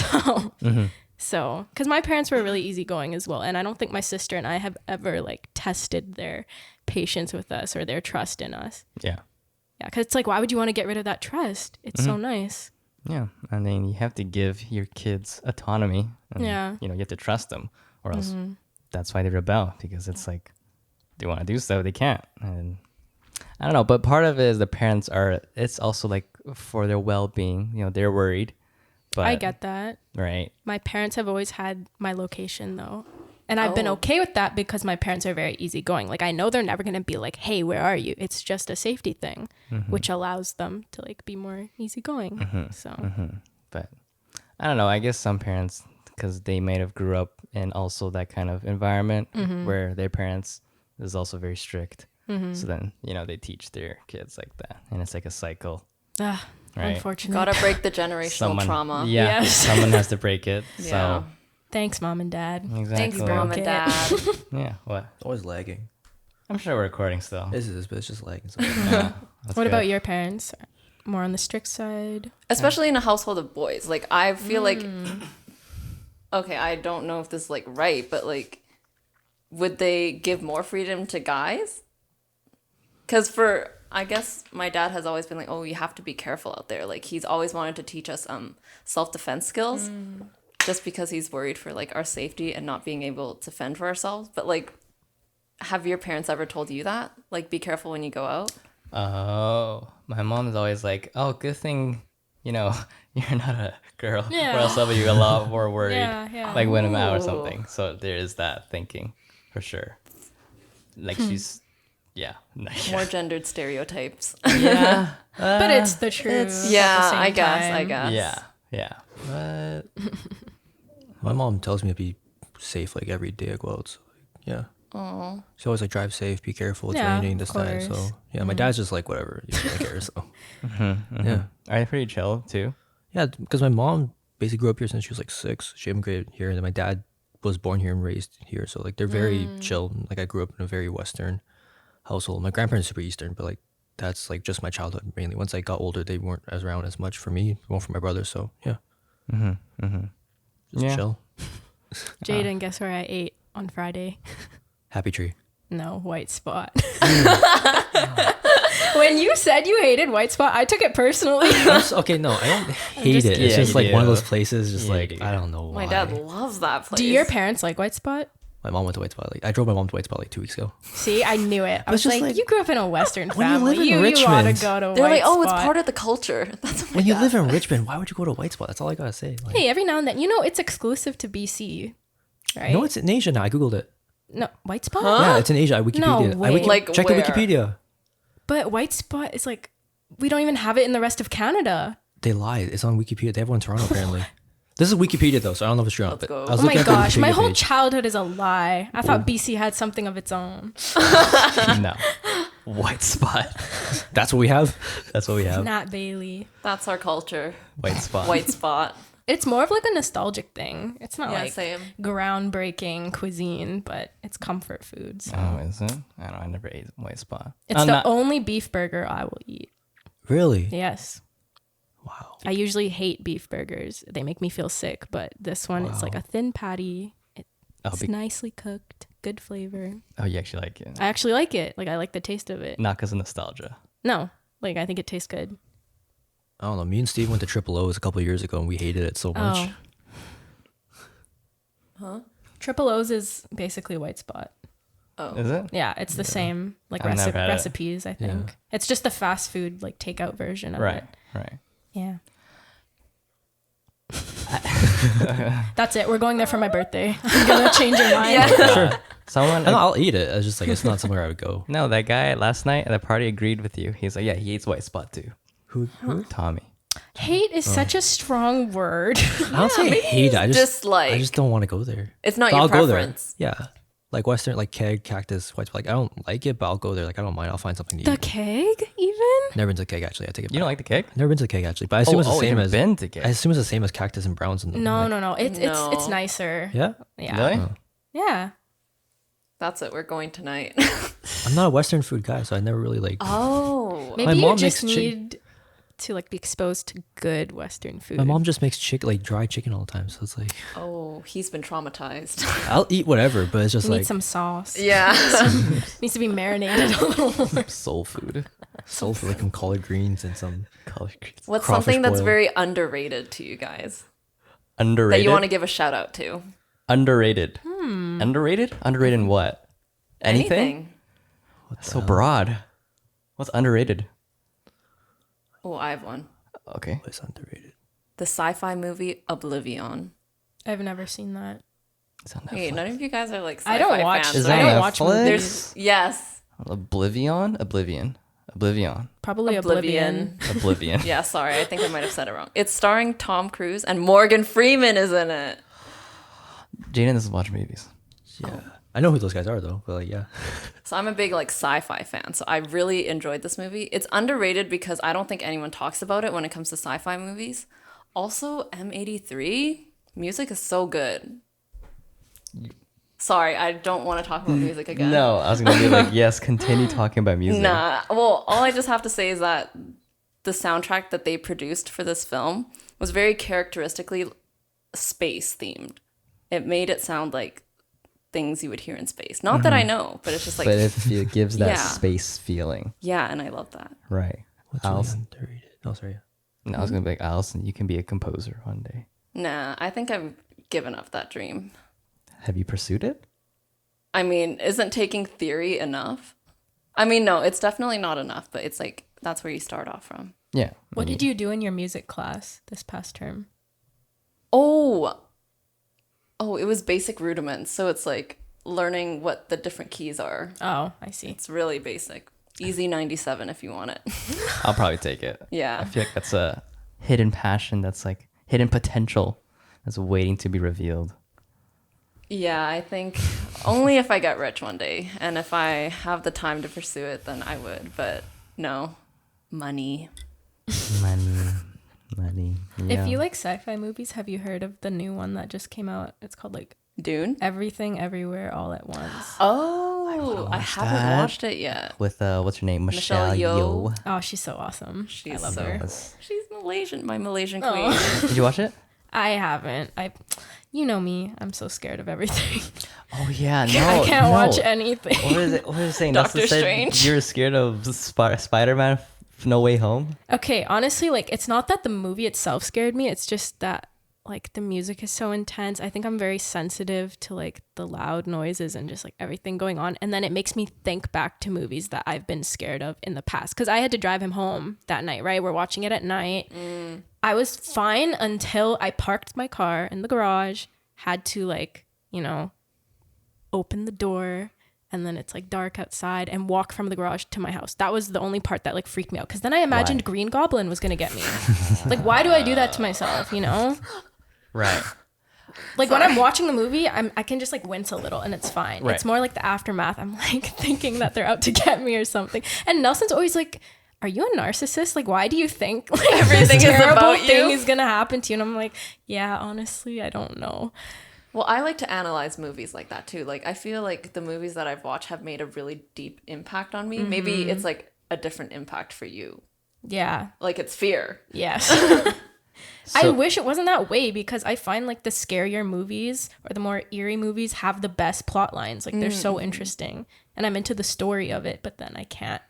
So because my parents were really easygoing as well, and I don't think my sister and I have ever like tested their patience with us or their trust in us. Yeah. Yeah, because it's like, why would you want to get rid of that trust? It's so nice. Yeah. I mean, you have to give your kids autonomy. And, Yeah. You know, you have to trust them, or else that's why they rebel, because it's like they want to do stuff, they can't. And I don't know, but part of it is the parents are, it's also like for their well-being, you know, they're worried. But I get that. Right. My parents have always had my location though. And I've been okay with that because my parents are very easygoing. Like, I know they're never going to be like, hey, where are you? It's just a safety thing, which allows them to like be more easygoing. So But I don't know. I guess some parents, because they might have grew up in also that kind of environment where their parents is also very strict. So then, you know, they teach their kids like that. And it's like a cycle. Right. Unfortunate. Gotta break the generational trauma. Yeah. Yes. Someone has to break it. Yeah. So Thanks, mom and dad. exactly. Thanks, mom Okay. and dad. Yeah. What? It's always lagging. I'm sure we're recording still. This is, but it's just lagging. So. Yeah, that's What good. about your parents? More on the strict side? Especially in a household of boys. Like, I feel like, okay, I don't know if this is like right, but like, would they give more freedom to guys? Because I guess my dad has always been like, oh, you have to be careful out there. Like, he's always wanted to teach us self-defense skills just because he's worried for like our safety and not being able to fend for ourselves. But like, have your parents ever told you that? Like, be careful when you go out? Oh, my mom is always like, oh, good thing, you know, you're not a girl. Yeah. Or else I'll be a lot more worried. Yeah. Like when I'm out or Ooh. something. So there is that thinking for sure. Like she's, yeah. More gendered stereotypes. Yeah. But it's the truth. at the Yeah, same I guess. time. Yeah. Yeah. But My mom tells me to be safe like every day I go out. So, yeah. Oh, She always like drive safe, be careful, it's Yeah, raining, of this, that. So course. yeah, my dad's just like whatever. He doesn't care. So yeah. are they pretty chill too? Yeah, because my mom basically grew up here since she was like 6. She immigrated here, and then my dad was born here and raised here. So like they're very chill. Like I grew up in a very Western household. My grandparents are super Eastern, but like that's like just my childhood mainly. Once I got older, they weren't as around as much for me, more for my brother. So yeah, just Yeah. chill. Jayden, guess where I ate on Friday? Happy tree. No, Whitespot. When you said you hated Whitespot, I took it personally. Okay, no, I don't hate just it. It's kidding. just Yeah, like you one of do. those places. Just Yeah, you like do. I don't know why. my dad loves that place. Do your parents like Whitespot? My mom went to Whitespot. Like I drove my mom to Whitespot like 2 weeks ago. See, I knew it. I it's was just like, like- you grew up in a Western When you family. live in You ought to Richmond, go to They're like, oh, it's Whitespot. part of the culture. That's what my When you dad live in said. Richmond, why would you go to Whitespot? That's all I gotta say. Like, Hey, every now and then, you know, it's exclusive to BC, right? no, it's in Asia now. I googled it. No, Whitespot? Yeah, it's in Asia. I Wikipedia. No way. Like check where? the Wikipedia. But Whitespot is like, we don't even have it in the rest of Canada. They lied. It's on Wikipedia. They have one in Toronto apparently. This is Wikipedia though, so I don't know if it's true or not. Let's But go. I was Oh my looking at the gosh, my Wikipedia whole page. childhood is a lie. I thought BC had something of its own. No. White spot. That's what we have. That's what we have. Not Bailey. That's our culture. White spot. White spot. It's more of like a nostalgic thing. It's not Yeah, like same. groundbreaking cuisine, but it's comfort food. So. Oh, is it? I don't know. I never ate white spot. It's the only beef burger I will eat. Really? Yes. Wow. I usually hate beef burgers. They make me feel sick, but this one, it's like a thin patty. It's nicely cooked, good flavor. Oh, you actually like it? I actually like it. Like, I like the taste of it. Not because of nostalgia. No, like, I think it tastes good. I don't know. Me and Steve went to Triple O's a couple of years ago and we hated it so much. Oh. Triple O's is basically Whitespot. Oh. Is it? Yeah, it's the same like I've never had it. recipes. I think it's just the fast food like takeout version of Right. it. Right. Yeah. That's it. We're going there for my birthday. I'm gonna change your mind. Yeah. Sure. Someone. No, I'll eat it. It's just like it's not somewhere I would go. No, that guy last night at the party agreed with you. He's like, yeah, he eats Whitespot too. Who? Tommy. Hate is such a strong word. I don't say hate. I just dislike. I just don't want to go there. It's not But your I'll go preference. there. Yeah, like Western, like keg, cactus, white. Like I don't like it, but I'll go there. Like I don't mind. I'll find something to The eat. keg, even? Never been to keg actually. I take it. You don't like the cake? Never been to keg actually, but I assume it's the you've same never as. been to cake. I assume it's the same as cactus and browns. And No, like, no. It's No. nicer. Yeah, Yeah. Really? Yeah. That's it. We're going tonight. I'm not a Western food guy, so I never really like. Oh. Maybe My you mom just makes chick- need to like be exposed to good Western food. My mom just makes chicken, like dry chicken all the time, so it's like Oh, he's been traumatized. I'll eat whatever, but it's just need like some sauce. Yeah. Needs to be marinated a little more. Soul food. soul for like some collard greens and some. Collard greens. What's Crawfish something that's boil. very underrated to you guys Underrated. that you want to give a shout out to? Underrated. Underrated? Underrated in what? Anything? So broad. What's underrated? Oh, I have one. Okay. It's underrated. The sci-fi movie Oblivion. I've never seen that. It's on Hey, Netflix. none of you guys are like sci-fi I don't watch. fans. Is I that don't watch Netflix? movies. There's yes. Oblivion? Oblivion. Probably Oblivion. Oblivion. Yeah, sorry. I think I might have said it wrong. It's starring Tom Cruise and Morgan Freeman is in it. Jayden doesn't watch movies. Yeah, I know who those guys are though, but like yeah, So I'm a big like sci-fi fan. So I really enjoyed this movie. It's underrated because I don't think anyone talks about it when it comes to sci-fi movies. Also, M83 music is so good. Sorry, I don't want to talk about music again. No, I was going to be like, yes, continue talking about music. Nah. Well, all I just have to say is that the soundtrack that they produced for this film was very characteristically space themed. It made it sound like things you would hear in space. Not that I know, but it's just like But it gives that Yeah. space feeling. yeah, and I love that. Right. what's really Allison. underrated? Oh, sorry. No, I was going to be like, Allison, you can be a composer one day. Nah, I think I've given up that dream. Have you pursued it? I mean, isn't taking theory enough? I mean, no, it's definitely not enough, but it's like that's where you start off from. Yeah. What did you do in your music class this past term? Oh, it was basic rudiments. So it's like learning what the different keys are. Oh, I see. It's really basic. Easy 97 if you want it. I'll probably take it. Yeah. I feel like that's a hidden passion that's like hidden potential that's waiting to be revealed. Yeah, I think only if I get rich one day. And if I have the time to pursue it, then I would. But no, money. Money. Yeah. If you like sci-fi movies, have you heard of the new one that just came out? It's called like Dune? Everything Everywhere All at Once. Oh, I haven't that. watched it yet. With what's her name? Michelle Michelle Yeoh. Yeoh. Oh, she's so awesome. She's I love so her. Yes. She's Malaysian, my Malaysian Oh. queen. Did you watch it? I haven't. You know me. I'm so scared of everything. Oh yeah, no. I can't no. watch anything. What is it? What is it saying? Doctor Nelson said Strange. you're scared of Spider-Man No Way Home? Okay, honestly, like it's not that the movie itself scared me. It's just that like the music is so intense. I think I'm very sensitive to like the loud noises and just like everything going on. And then it makes me think back to movies that I've been scared of in the past. Because I had to drive him home that night, right? We're watching it at night. I was fine until I parked my car in the garage, had to like, open the door, and then it's like dark outside and walk from the garage to my house. That was the only part that like freaked me out. Because then I imagined Why? Green Goblin was going to get me. Like, why do I do that to myself, Right. Like when I'm watching the movie, I can just like wince a little and it's fine. Right. It's more like the aftermath. I'm like thinking that they're out to get me or something. And Nelson's always like, "Are you a narcissist? Like, why do you think like Everything this is terrible about thing you?" is gonna happen to you?" And I'm like, "Yeah, honestly, I don't know." Well, I like to analyze movies like that too. Like I feel like the movies that I've watched have made a really deep impact on me. Maybe it's like a different impact for you. Yeah. Like it's fear. Yes. I wish it wasn't that way because I find like the scarier movies or the more eerie movies have the best plot lines. Like they're so interesting and I'm into the story of it, but then I can't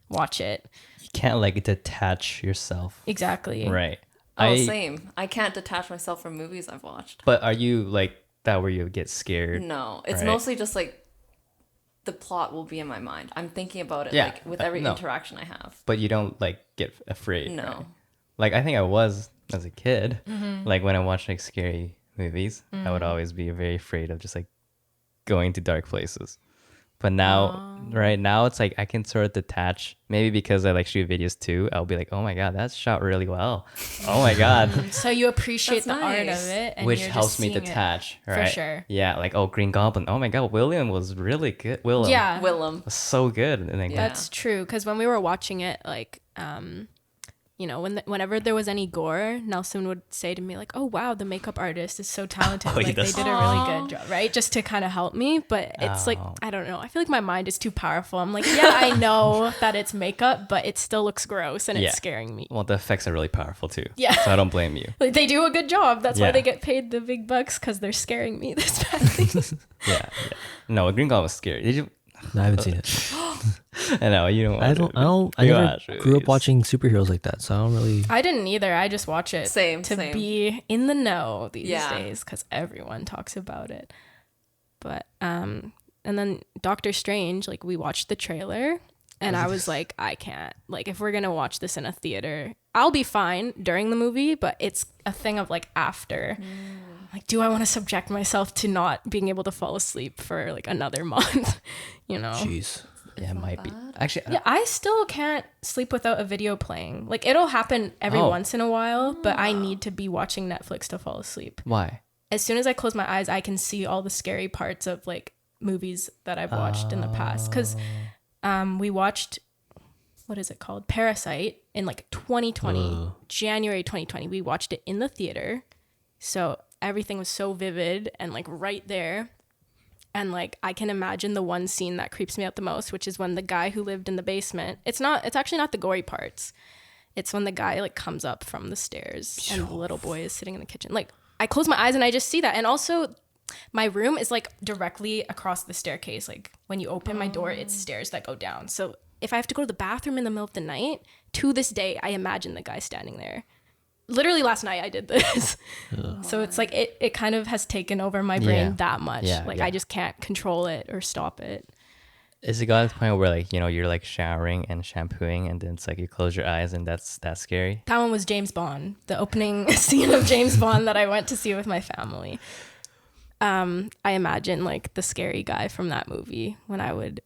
watch it. You can't like detach yourself. Exactly. Right. Oh, same. I can't detach myself from movies I've watched. But are you like that where you get scared. No, it's right? mostly just like the plot will be in my mind. I'm thinking about it Yeah, like with every no. interaction I have. But you don't like get afraid. No. right? Like I think I was as a kid. Mm-hmm. Like when I watched like scary movies, I would always be very afraid of just like going to dark places. But now, right now, it's like I can sort of detach. Maybe because I like shoot videos too. I'll be like, oh my god, that's shot really well. Oh my god, So you appreciate That's the art of nice. it, and which you're helps just me seeing it. detach. For Right? sure. Yeah, like oh Green Goblin. Oh my god, William was really good. Willem. Yeah, Willem. was so good. And like, Yeah. that's true. Because when we were watching it, like, you know, whenever there was any gore, Nelson would say to me like, "Oh wow, the makeup artist is so talented. Oh, he like they does. did a really good job, right?" Just to kind of help me. But it's like Oh. I don't know. I feel like my mind is too powerful. I'm like, yeah, I know that it's makeup, but it still looks gross and Yeah. it's scaring me. well, the effects are really powerful too. Yeah. So I don't blame you. Like they do a good job. That's why Yeah. they get paid the big bucks because they're scaring me this badly. Yeah. No, Green Goblin was scary. Did you? No, I haven't seen it. I know you don't. I never grew up watching superheroes like that, so I don't really. I didn't either. I just watch it Same, to same. be in the know these Yeah. days because everyone talks about it. But and then Doctor Strange, like we watched the trailer, and I was like, I can't. Like if we're gonna watch this in a theater, I'll be fine during the movie, but it's a thing of like after. Like, do I want to subject myself to not being able to fall asleep for like another month? You know. Jeez. Yeah, it might be. Actually, Yeah, I still can't sleep without a video playing. Like it'll happen every Oh. once in a while, but I need to be watching Netflix to fall asleep. why? As soon as I close my eyes, I can see all the scary parts of like movies that I've watched in the past. Because we watched, what is it called? Parasite in like 2020, January 2020. We watched it in the theater. So everything was so vivid and like right there. And like I can imagine the one scene that creeps me out the most, which is when the guy who lived in the basement, it's actually not the gory parts. It's when the guy like comes up from the stairs and the little boy is sitting in the kitchen. Like I close my eyes and I just see that. And also my room is like directly across the staircase. Like when you open my door, it's stairs that go down. So if I have to go to the bathroom in the middle of the night, to this day, I imagine the guy standing there. Literally last night I did this. So it's like it kind of has taken over my brain Yeah. that much. Yeah, like yeah. I just can't control it or stop it. Is it got to the point where like you're like showering and shampooing and then it's like you close your eyes and that's scary? That one was James Bond, the opening scene of James Bond that I went to see with my family. I imagine like the scary guy from that movie when I would,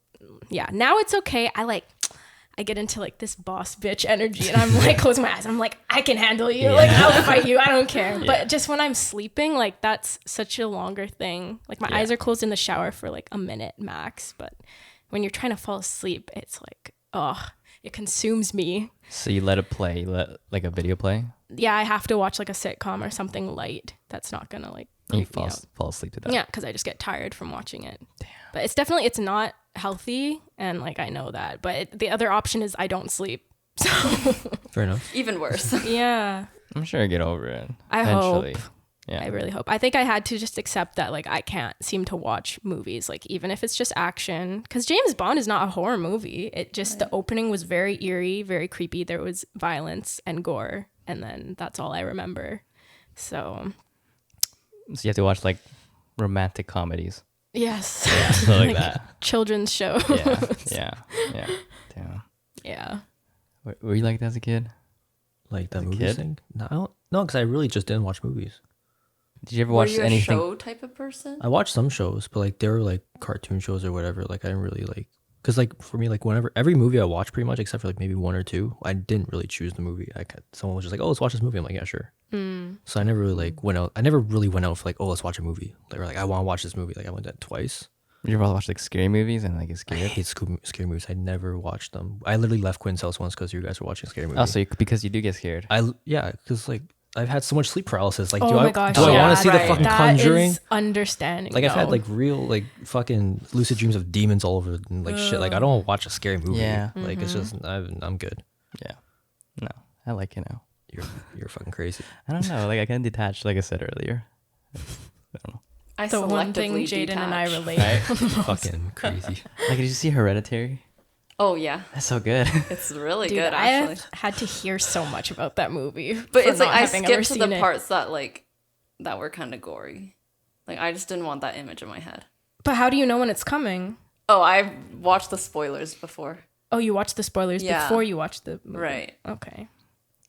yeah. Now it's okay. I get into like this boss bitch energy and I'm like closing my eyes. I'm like, I can handle you. Like I'll fight you. I don't care. Yeah. But just when I'm sleeping, like that's such a longer thing. Like my eyes are closed in the shower for like a minute max. But when you're trying to fall asleep, it's like, oh, it consumes me. So you let it play, you let like a video play, Yeah, I have to watch like a sitcom or something light that's not gonna like and you creep me out. fall asleep to that. Yeah, because I just get tired from watching it. Damn. But it's not healthy, and like I know that. But the other option is I don't sleep. So Fair enough. Even worse. yeah, I'm sure I get over it. I eventually. hope. Yeah. I really hope. I think I had to just accept that like I can't seem to watch movies, like even if it's just action, because James Bond is not a horror movie. It just the opening was very eerie, very creepy. There was violence and gore, and then that's all I remember. So So you have to watch like romantic comedies. yes, So like that. children's show. Yeah. Damn. Yeah. Were you like that as a kid? Like that As a movie kid? thing? No, because I really just didn't watch movies. Did you ever Were watch you a anything? show type of person? I watched some shows, but like they were like cartoon shows or whatever. Like I didn't really like, because like for me, like whenever every movie I watched pretty much, except for like maybe one or two, I didn't really choose the movie. Someone was just like, oh, let's watch this movie. I'm like, yeah, sure. So I never really like went out. I never really went out for like, oh, let's watch a movie. Like, or like I want to watch this movie. Like I went that twice. You ever watch like scary movies and like get I scared? hate scary movies. I never watched them. I literally left Quinn's house once because you guys were watching a scary movie. Also, because you do get scared. Because like I've had so much sleep paralysis. Like, Oh do my I gosh, do I yeah, want to see right. the fucking That Conjuring? is understanding. Like I've had no. like real like fucking lucid dreams of demons all over and like shit. Like I don't want to watch a scary movie. Yeah. Like it's just I'm good. Yeah. No, I like it now. You're fucking crazy. I don't know. Like I can detach, like I said earlier. I don't know. I the one thing selectively Jayden and I detach. relate. Right? Fucking crazy. Like, did you see Hereditary? Oh yeah, That's so good. it's really Dude, good I actually. have had to hear so much about that movie, But for it's like not I having ever skipped to the seen it. parts that were kind of gory. Like, I just didn't want that image in my head. But how do you know when it's coming? Oh, I watched the spoilers before. Oh, you watched the spoilers Yeah. before you watched the movie. Right. Okay.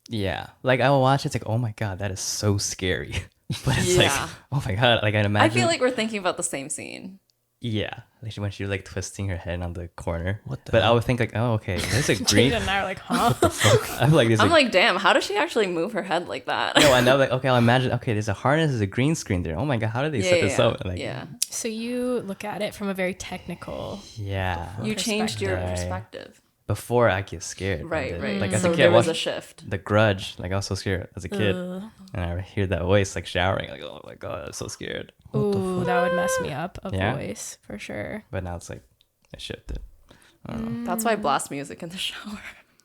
Yeah, like I will watch it, it's like, oh my god, that is so scary. But it's like, Yeah. oh my god, like I'd I imagine. feel like we're thinking about the same scene. Yeah, like when she was like twisting her head on the corner. What the But I hell? would think like, oh okay, there's a green. Jayden and I are like, huh? I'm like, there's I'm a, like, damn, how does she actually move her head like that? no, and I'm like, okay, I'll imagine. Okay, there's a harness, there's a green screen there. Oh my god, how did they set this up? And, like, yeah. So you look at it from a very technical. yeah. You changed your Right. perspective. Before I get scared. Right, right. Like as So a kid, there I was watched a shift. The Grudge. Like I was so scared as a kid, and I hear that voice like showering. Like, oh my god, I'm so scared. Ooh, that would mess me up. A Yeah. voice for sure. But now it's like it shifted. I don't know. That's why I blast music in the shower.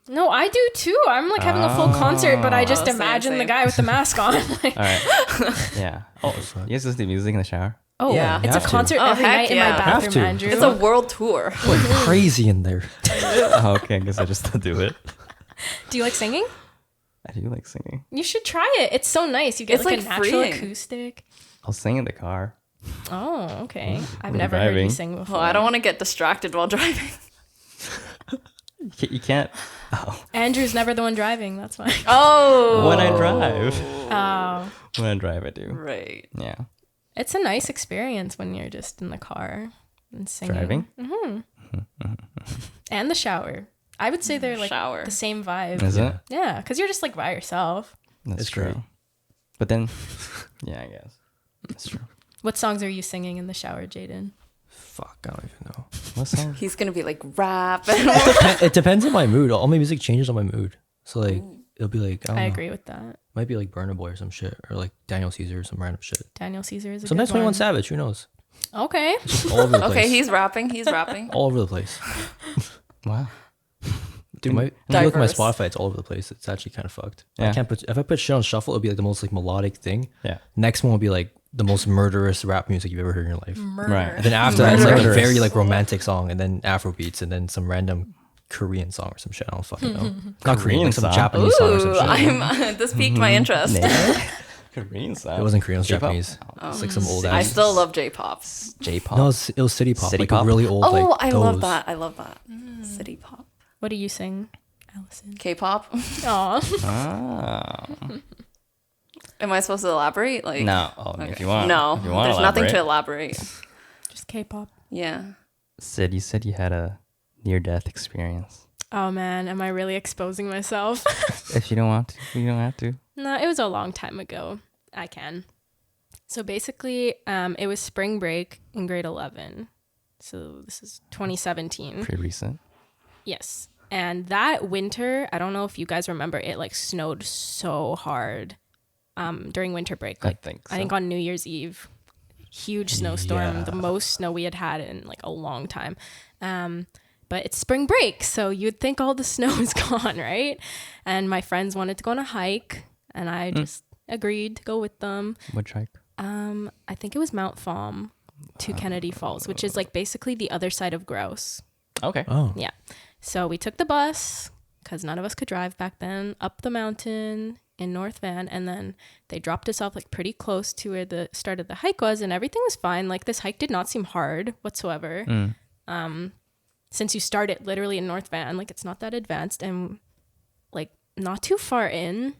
No, I do too. I'm like having a full concert, but I just Oh, same, imagine the same. guy with the mask on. Like, All right. Yeah. Oh, you guys listen to music in the shower? oh, Yeah. it's a Have to. concert Oh, every heck night in yeah. my Have bathroom, to. Andrew. It's a world tour. Like crazy in there. Oh, okay, I guess I just don't do it. Do you like singing? I do like singing. You should try it. It's so nice. You get It's, like a like, natural freeing. acoustic. I'll sing in the car. Oh, okay. I've When never heard you driving. sing before. Oh, I don't want to get distracted while driving. You can't. Oh, Andrew's never the one driving. That's why. Oh. when I drive. Oh, When I drive, I do. Right. Yeah. it's a nice experience when you're just in the car and singing. Driving. And the shower. I would say they're like Shower. the same vibe. Is it? Yeah, because you're just like by yourself. That's It's true. great. But then, yeah, I guess that's true. What songs are you singing in the shower, Jayden? Fuck, I don't even know. What song? He's going to be like rap. It depends on my mood. All my music changes on my mood. So like it'll be like I, don't I know. agree with that. Might be like Burna Boy or some shit, or like Daniel Caesar or some random shit. Daniel Caesar is a Sometimes good 21 one. Savage. Who knows? Okay. Just all over the place. Okay, he's rapping. He's rapping. all over the place. Wow. Dude, if you look at my Diverse. Spotify, it's all over the place. It's actually kind of fucked. Yeah. I can't put if I put shit on shuffle, it'll be like the most like melodic thing. Yeah. Next one will be like the most murderous rap music you've ever heard in your life. Right. And then after that, it's like a Murderous. very like romantic song, and then Afro beats, and then some random Korean song or some shit. I don't fucking know. Not Korean, Korean like some song? Japanese song or some Ooh, shit. this piqued my interest. Korean song. It wasn't Korean, it was J-pop? Japanese. It's like some old I ass. still love J-pop. J-pop. No, it was city pop, City like pop? a really old. Oh, like, I love those. that. I love that. City pop. What do you sing, Allison? K-pop. Aw. Ah. Am I supposed to elaborate? Like No. Oh, I mean, if you want. No, If you want there's nothing to elaborate. elaborate. Just K-pop. Yeah. Sid, you said you had a near-death experience. Oh man, am I really exposing myself? If you don't want to, you don't have to. No, it was a long time ago. I can. So basically, it was spring break in grade 11. So this is 2017. Pretty recent. Yes. And that winter, I don't know if you guys remember, it like snowed so hard during winter break. Like, I I think so. on New Year's Eve, huge snowstorm, Yeah. the most snow we had in like a long time. But it's spring break, so you'd think all the snow is gone, right? And my friends wanted to go on a hike, and I just agreed to go with them. Which hike? I think it was Mount Falm to Kennedy Falls, which is like basically the other side of Grouse. Okay. Oh, Yeah. So we took the bus because none of us could drive back then up the mountain in North Van. And then they dropped us off like pretty close to where the start of the hike was. And everything was fine. Like this hike did not seem hard whatsoever. Since you start it literally in North Van, like it's not that advanced. And like not too far in,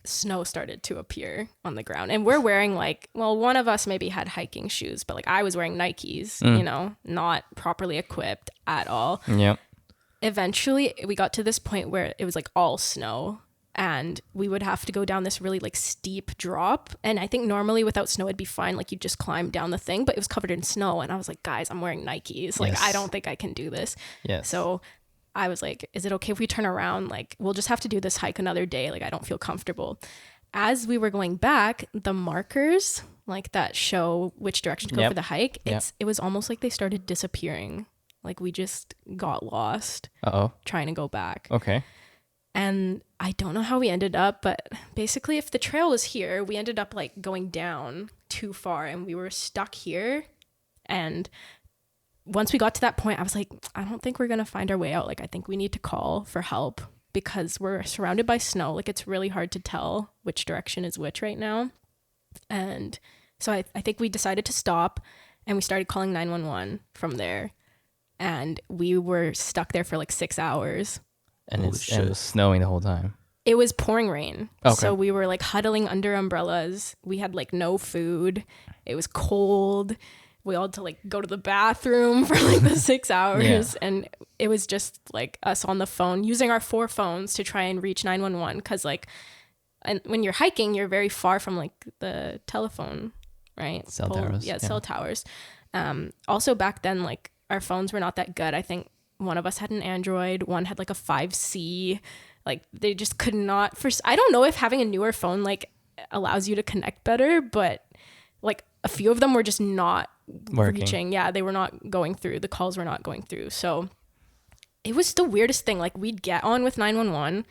snow started to appear on the ground. And we're wearing like, well, one of us maybe had hiking shoes, but like I was wearing Nikes, you know, not properly equipped at all. Yep. Eventually we got to this point where it was like all snow and we would have to go down this really like steep drop. And I think normally without snow it'd be fine, like you just climb down the thing, but it was covered in snow. And I was like, guys, I'm wearing Nikes, like Yes. I don't think I can do this. Yes. So I was like, is it okay if we turn around? Like, we'll just have to do this hike another day. Like, I don't feel comfortable. As we were going back, the markers, like that show which direction to go Yep. for the hike, Yep. it was almost like they started disappearing. Like, we just got lost Uh-oh. trying to go back. Okay. And I don't know how we ended up, but basically, if the trail was here, we ended up like going down too far and we were stuck here. And once we got to that point, I was like, I don't think we're going to find our way out. Like, I think we need to call for help because we're surrounded by snow. Like, it's really hard to tell which direction is which right now. And So I think we decided to stop and we started calling 911 from there. And we were stuck there for like 6 hours. And it was snowing the whole time. It was pouring rain. Okay. So we were like huddling under umbrellas. We had like no food. It was cold. We all had to like go to the bathroom for like the 6 hours. Yeah. And it was just like us on the phone using our 4 phones to try and reach 911. Cause like, and when you're hiking, you're very far from like the telephone, right? Cell towers. Yeah, cell towers. Also back then, like our phones were not that good. I think one of us had an Android, one had like a 5C. Like they just could not. I don't know if having a newer phone like allows you to connect better, but like a few of them were just not reaching. Yeah, they were not going through. The calls were not going through. So it was the weirdest thing. Like we'd get on with 911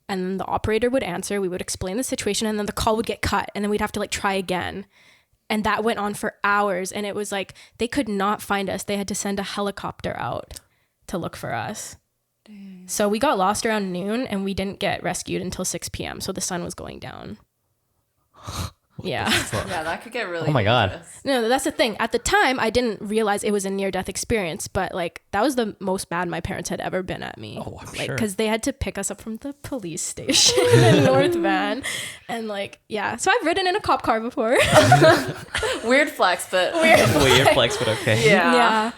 and then the operator would answer. We would explain the situation and then the call would get cut and then we'd have to like try again. And that went on for hours. And it was like they could not find us. They had to send a helicopter out to look for us. Dang. So we got lost around noon and we didn't get rescued until 6 p.m. So the sun was going down. Yeah. Yeah, that could get really Oh my God. dangerous. No, that's the thing. At the time, I didn't realize it was a near-death experience, but like that was the most mad my parents had ever been at me. Oh, I'm like, sure. because they had to pick us up from the police station in North Van, and like, yeah. So I've ridden in a cop car before. Weird flex, but Weird flex, but okay. yeah. Yeah.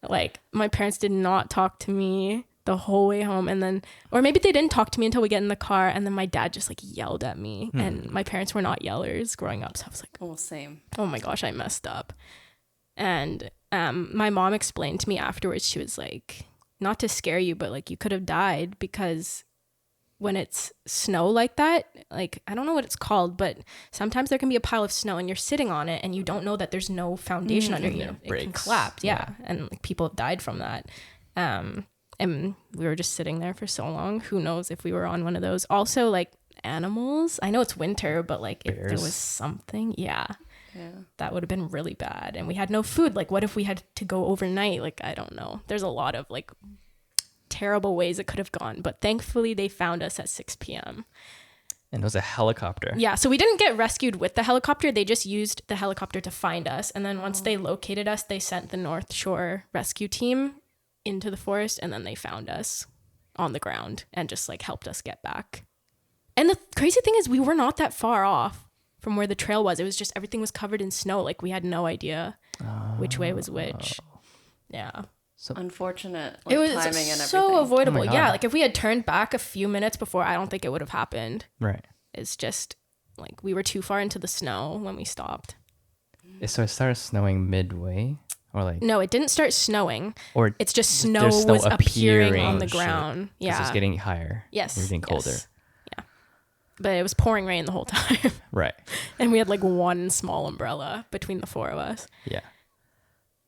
Like my parents did not talk to me the whole way home, and then, or maybe they didn't talk to me until we get in the car, and then my dad just like yelled at me, and my parents were not yellers growing up, so I was like, Oh, same. oh my gosh, I messed up. And my mom explained to me afterwards, she was like, not to scare you, but like you could have died because when it's snow like that, like I don't know what it's called, but sometimes there can be a pile of snow and you're sitting on it and you don't know that there's no foundation under you. It can collapse. Yeah. And like people have died from that. And we were just sitting there for so long. Who knows if we were on one of those. Also, like animals. I know it's winter, but like if there was something, yeah, that would have been really bad. And we had no food. Like, what if we had to go overnight? Like, I don't know. There's a lot of like terrible ways it could have gone. But thankfully, they found us at 6 p.m. And it was a helicopter. Yeah, so we didn't get rescued with the helicopter. They just used the helicopter to find us. And then once they located us, they sent the North Shore rescue team into the forest, and then they found us on the ground and just like helped us get back. And the crazy thing is we were not that far off from where the trail was. It was just everything was covered in snow. Like we had no idea which way was which. Yeah. So unfortunate like, It was timing and everything. so avoidable. Oh my God. Yeah, like if we had turned back a few minutes before, I don't think it would have happened. Right. It's just like we were too far into the snow when we stopped. So it started snowing midway? Or like No, it didn't start snowing. or It's just snow there's snow was appearing appearing. on the Oh, shit. ground. 'cause Yeah. it's getting higher. Yes. It's getting colder. Yes. Yeah. But it was pouring rain the whole time. Right. And we had like one small umbrella between the 4 of us. Yeah.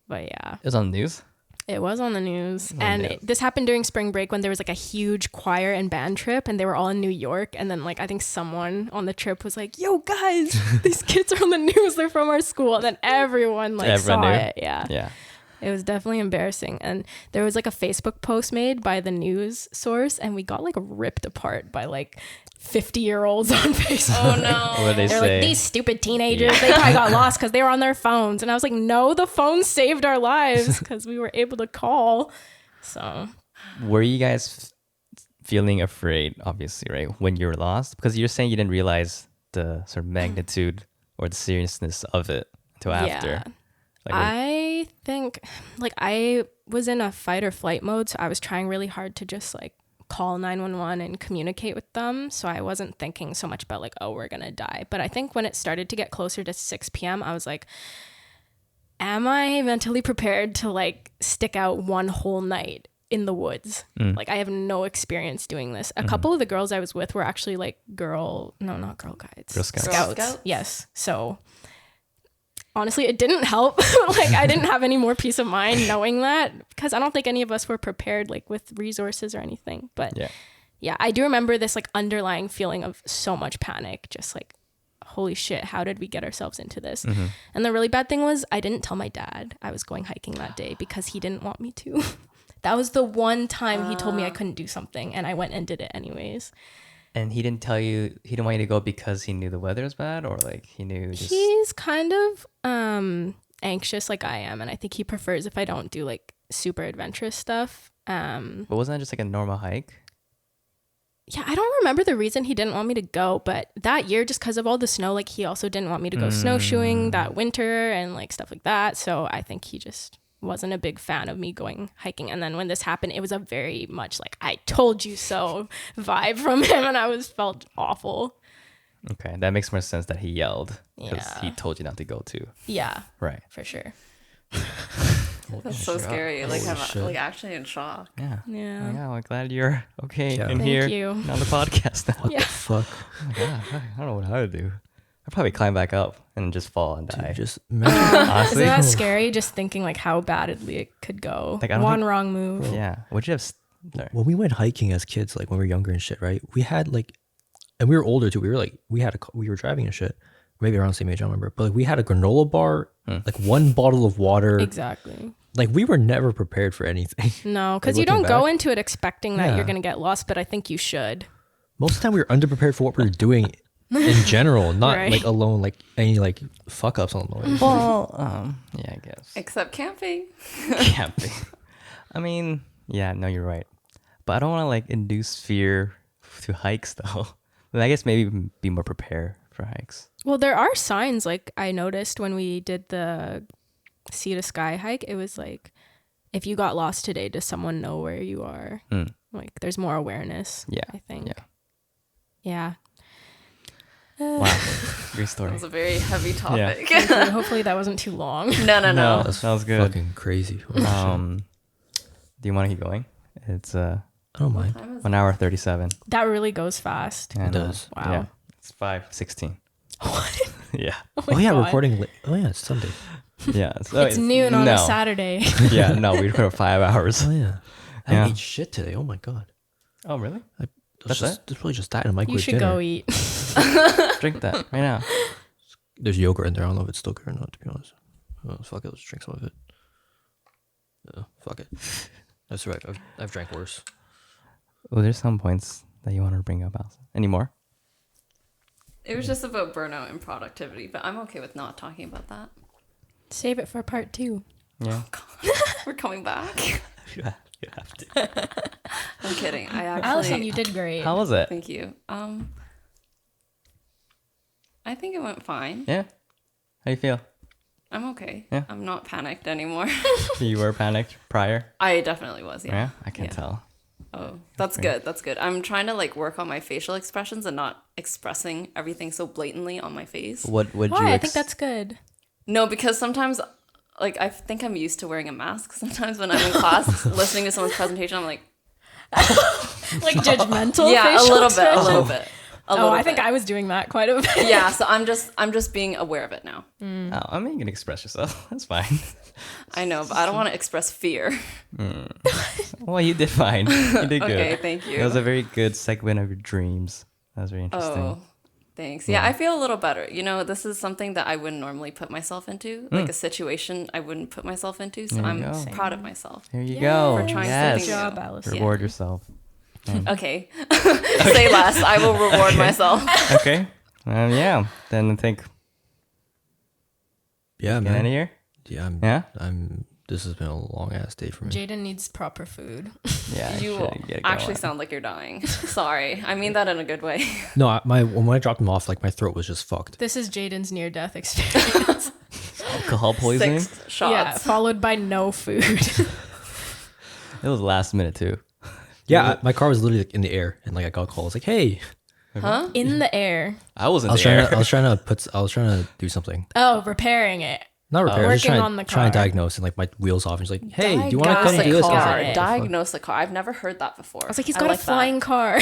But yeah, It was on the news? it was on the news. Oh, and no. this happened during spring break when there was like a huge choir and band trip and they were all in New York. And then like I think someone on the trip was like, yo guys, these kids are on the news. They're from our school. And then everyone like Everyone saw knew? it. Yeah. Yeah. It was definitely embarrassing. And there was like a Facebook post made by the news source and we got like ripped apart by like 50-year-olds on Facebook. Oh no. What did they They're say? like, these stupid teenagers, they probably got lost because they were on their phones. And I was like, no, the phones saved our lives because we were able to call. So Were you guys feeling afraid, obviously, right, when you were lost? Because you're saying you didn't realize the sort of magnitude or the seriousness of it until after. yeah, Like, I think like I was in a fight or flight mode. So I was trying really hard to just like call 911 and communicate with them. So I wasn't thinking so much about like, oh, we're going to die. But I think when it started to get closer to 6 p.m., I was like, am I mentally prepared to like stick out one whole night in the woods? Like I have no experience doing this. A couple of the girls I was with were actually like not Girl Guides. Girl Scouts. Girl Scouts? Yes. So honestly, it didn't help. Like I didn't have any more peace of mind knowing that because I don't think any of us were prepared like with resources or anything. But yeah, I do remember this like underlying feeling of so much panic, just like, holy shit, how did we get ourselves into this? And the really bad thing was I didn't tell my dad I was going hiking that day because he didn't want me to. That was the one time he told me I couldn't do something and I went and did it anyways. And he didn't tell you, he didn't want you to go because he knew the weather was bad, or like he knew just. He's kind of anxious like I am, and I think he prefers if I don't do like super adventurous stuff. But wasn't that just like a normal hike? Yeah, I don't remember the reason he didn't want me to go, but that year, just because of all the snow, like he also didn't want me to go snowshoeing that winter and like stuff like that. So I think he just wasn't a big fan of me going hiking. And then when this happened, it was a very much like I told you so vibe from him, and I felt awful. Okay, that makes more sense that he yelled because Yeah. he told you not to go too. Yeah, Right. for sure. That's so scary. Like Holy I'm shit. like actually in shock. Yeah. Yeah. Yeah, well, glad you're okay Yeah. in Thank here you. and on the podcast now. Yeah. Fuck. Oh my God, I don't know what I would do. I'd probably climb back up and just fall and die. Dude, just Isn't Honestly, that scary? Just thinking like how badly it could go. Like, I don't One think- wrong move. yeah. Would you have? Sorry. when we went hiking as kids, like when we were younger and shit, right? We had like, and we were older too. We were like, we were driving and shit. Maybe around the same age, I don't remember. But like we had a granola bar, like one bottle of water. Exactly. Like we were never prepared for anything. No, because Like, you don't looking go back? into it expecting that Yeah. you're gonna get lost, but I think you should. Most of the time we were underprepared for what we were doing in general, not Right. like alone, like any like fuck ups on the way. Well, yeah, I guess. Except camping. Camping. I mean, yeah, no, you're right. But I don't want to like induce fear to hikes though. But I guess maybe be more prepared for hikes. Well, there are signs like I noticed when we did the sea to sky hike. It was like, if you got lost today, does someone know where you are? Like, there's more awareness. Yeah, I think. yeah. Yeah. Wow, great That story. was a very heavy topic. Hopefully that wasn't too long. No. That sounds good. Fucking crazy. Holy shit. Do you want to keep going? It's I don't mind. 1 hour 37. That really goes fast. I know. does. Wow. Yeah, it's 5:16. What? Yeah, Oh yeah, God. recording. Oh yeah, it's Sunday. yeah. So It's noon on no. a Saturday. Yeah, no, we recorded 5 hours. Oh yeah. I Yeah. didn't eat shit today. Oh my god. Oh, really? That's That's just, probably just that and a microwave You should dinner. go eat. Drink that right now. There's yogurt in there. I don't know if it's still good or not, to be honest. Oh, fuck it. Let's drink some of it. Fuck it. That's right. I've drank worse. Well, there's some points that you want to bring up, Allison. Any more? It was just about burnout and productivity, but I'm okay with not talking about that. Save it for part 2. Yeah. We're coming back. You have to. I'm kidding. I actually. Allison, you did great. How was it? Thank you. I think it went fine. Yeah. How you feel? I'm okay. Yeah. I'm not panicked anymore. You were panicked prior? I definitely was. Yeah, I can tell. Oh, that's good. That's good. I'm trying to like work on my facial expressions and not expressing everything so blatantly on my face. What would Why? you? I think that's good. No, because sometimes, like, I think I'm used to wearing a mask. Sometimes when I'm in class listening to someone's presentation, I'm like, Like judgmental. yeah, a facial little bit, a expression? little bit. Oh, I think I was doing that quite a bit. Yeah, so I'm just being aware of it now. Oh, I mean, you can express yourself. That's fine. I know, but I don't want to express fear. Well, you did fine. You did good. Okay, thank you. That was a very good segment of your dreams. That was very interesting. Oh, thanks. Yeah, I feel a little better. You know, this is something that I wouldn't normally put myself into, like a situation I wouldn't put myself into. So There you I'm go. proud of myself. Here you go. For trying Yes. something Good job, new. Allison. Reward yourself. Okay, say less. I will reward myself. Okay. Yeah. Then I think Yeah, get out of man. here. Yeah, Yeah. This has been a long ass day for me. Jayden needs proper food. Yeah. I You should get actually going. sound like you're dying. Sorry, I mean that in a good way. No, when I dropped him off, like my throat was just fucked. This is Jayden's near-death experience. alcohol poisoning. 6 shots. Yeah, followed by no food. It was last minute too. Yeah, my car was literally like in the air, and like I got a call. I was like, "Hey," Huh? In the air. I wasn't I was there. I was trying to do something, Oh, repairing it. not repair. I was just Working trying, on the trying to car. diagnose, and like my wheels off, and she's like, "Hey, do you want to Diagnose come a do this?" I was car. like, "What the fuck?" Diagnose a car. I've never heard that before. I was like, he's got a like that. flying car.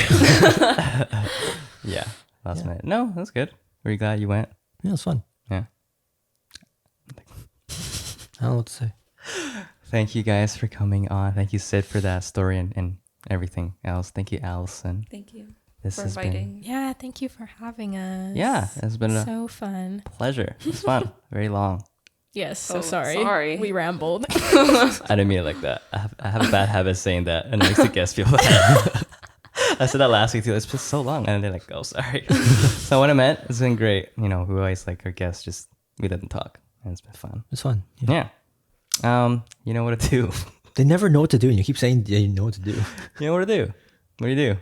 Yeah. Last minute. No, that's good. Were you glad you went? Yeah, it's fun. Yeah. I don't know what to say. Thank you guys for coming on. Thank you, Sid, for that story and everything else. Thank you, Allison. Thank you This for has been inviting. Yeah, thank you for having us. yeah, it's been a So fun. pleasure. It's fun. Very long. Yes, so Oh, sorry. sorry. We rambled. I didn't mean it like that. I have a bad habit of saying that, and it makes the guests feel bad. I I said that last week too. It's been so long, and they're like, "Oh, sorry." So what I meant, it's been great. You know, we always like our guests. Just we let them talk, and it's been fun. It's fun. Yeah. You know what to do. They never know what to do, and you keep saying they know what to do. You know what to do. What do you do?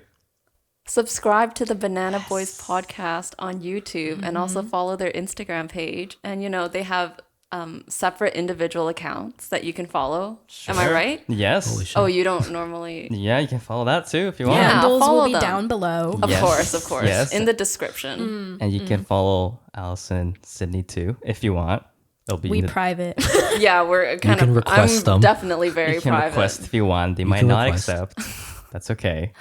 Subscribe to the Banana Boys podcast on YouTube and also follow their Instagram page. And, you know, they have separate individual accounts that you can follow. Am I right? Yes. Holy shit. Oh, you don't normally... Yeah, you can follow that too if you want. Yeah. Handles follow will be them. down below. Of Yes. course, of course. Yes. In the description. And you can follow Allison and Sydney too if you want. It'll be We in the, private. Yeah, we're kind can of... request I'm them. definitely very you can private. request if you want. They might can not request. accept. That's okay.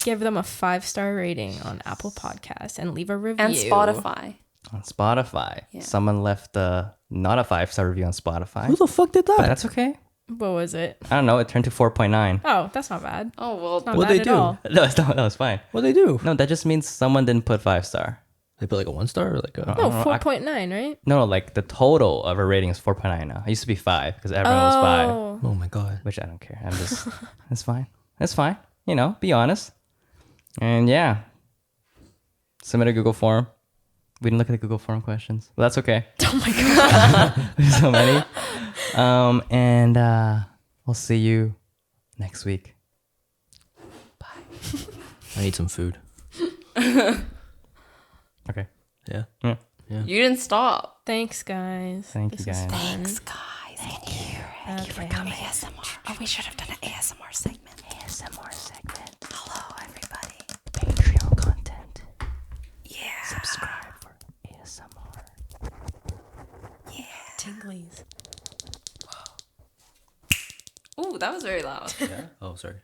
Give them a 5-star rating on Apple Podcasts and leave a review. And Spotify. On Spotify, someone left not a 5-star review on Spotify. Who the fuck did that? But that's okay. What was it? I don't know. It turned to 4.9. Oh, that's not bad. Oh, well... Not What'd bad they at do? all. No, it's not. No, it's fine. What they do? No, that just means someone didn't put 5-star. They put like a 1-star or like a. No, 4.9, right? No, like the total of a rating is 4.9 now. It used to be 5 because everyone was 5, Oh. Oh my god. which I don't care. I'm just, it's fine. It's fine. You know, be honest. And yeah, submit a Google form. We didn't look at the Google form questions. But that's okay. Oh my god. There's so many. And we'll see you next week. I need some food. Okay. Yeah. Yeah. You didn't stop. Thanks, guys. Thank you, This was guys. fun. Thanks, guys. Thank you. Thank you for coming. ASMR. Oh, we should have done an ASMR segment. ASMR segment. Hello, everybody. Patreon content. Yeah. Subscribe for ASMR. Tinglies. Ooh, that was very loud. Oh, sorry.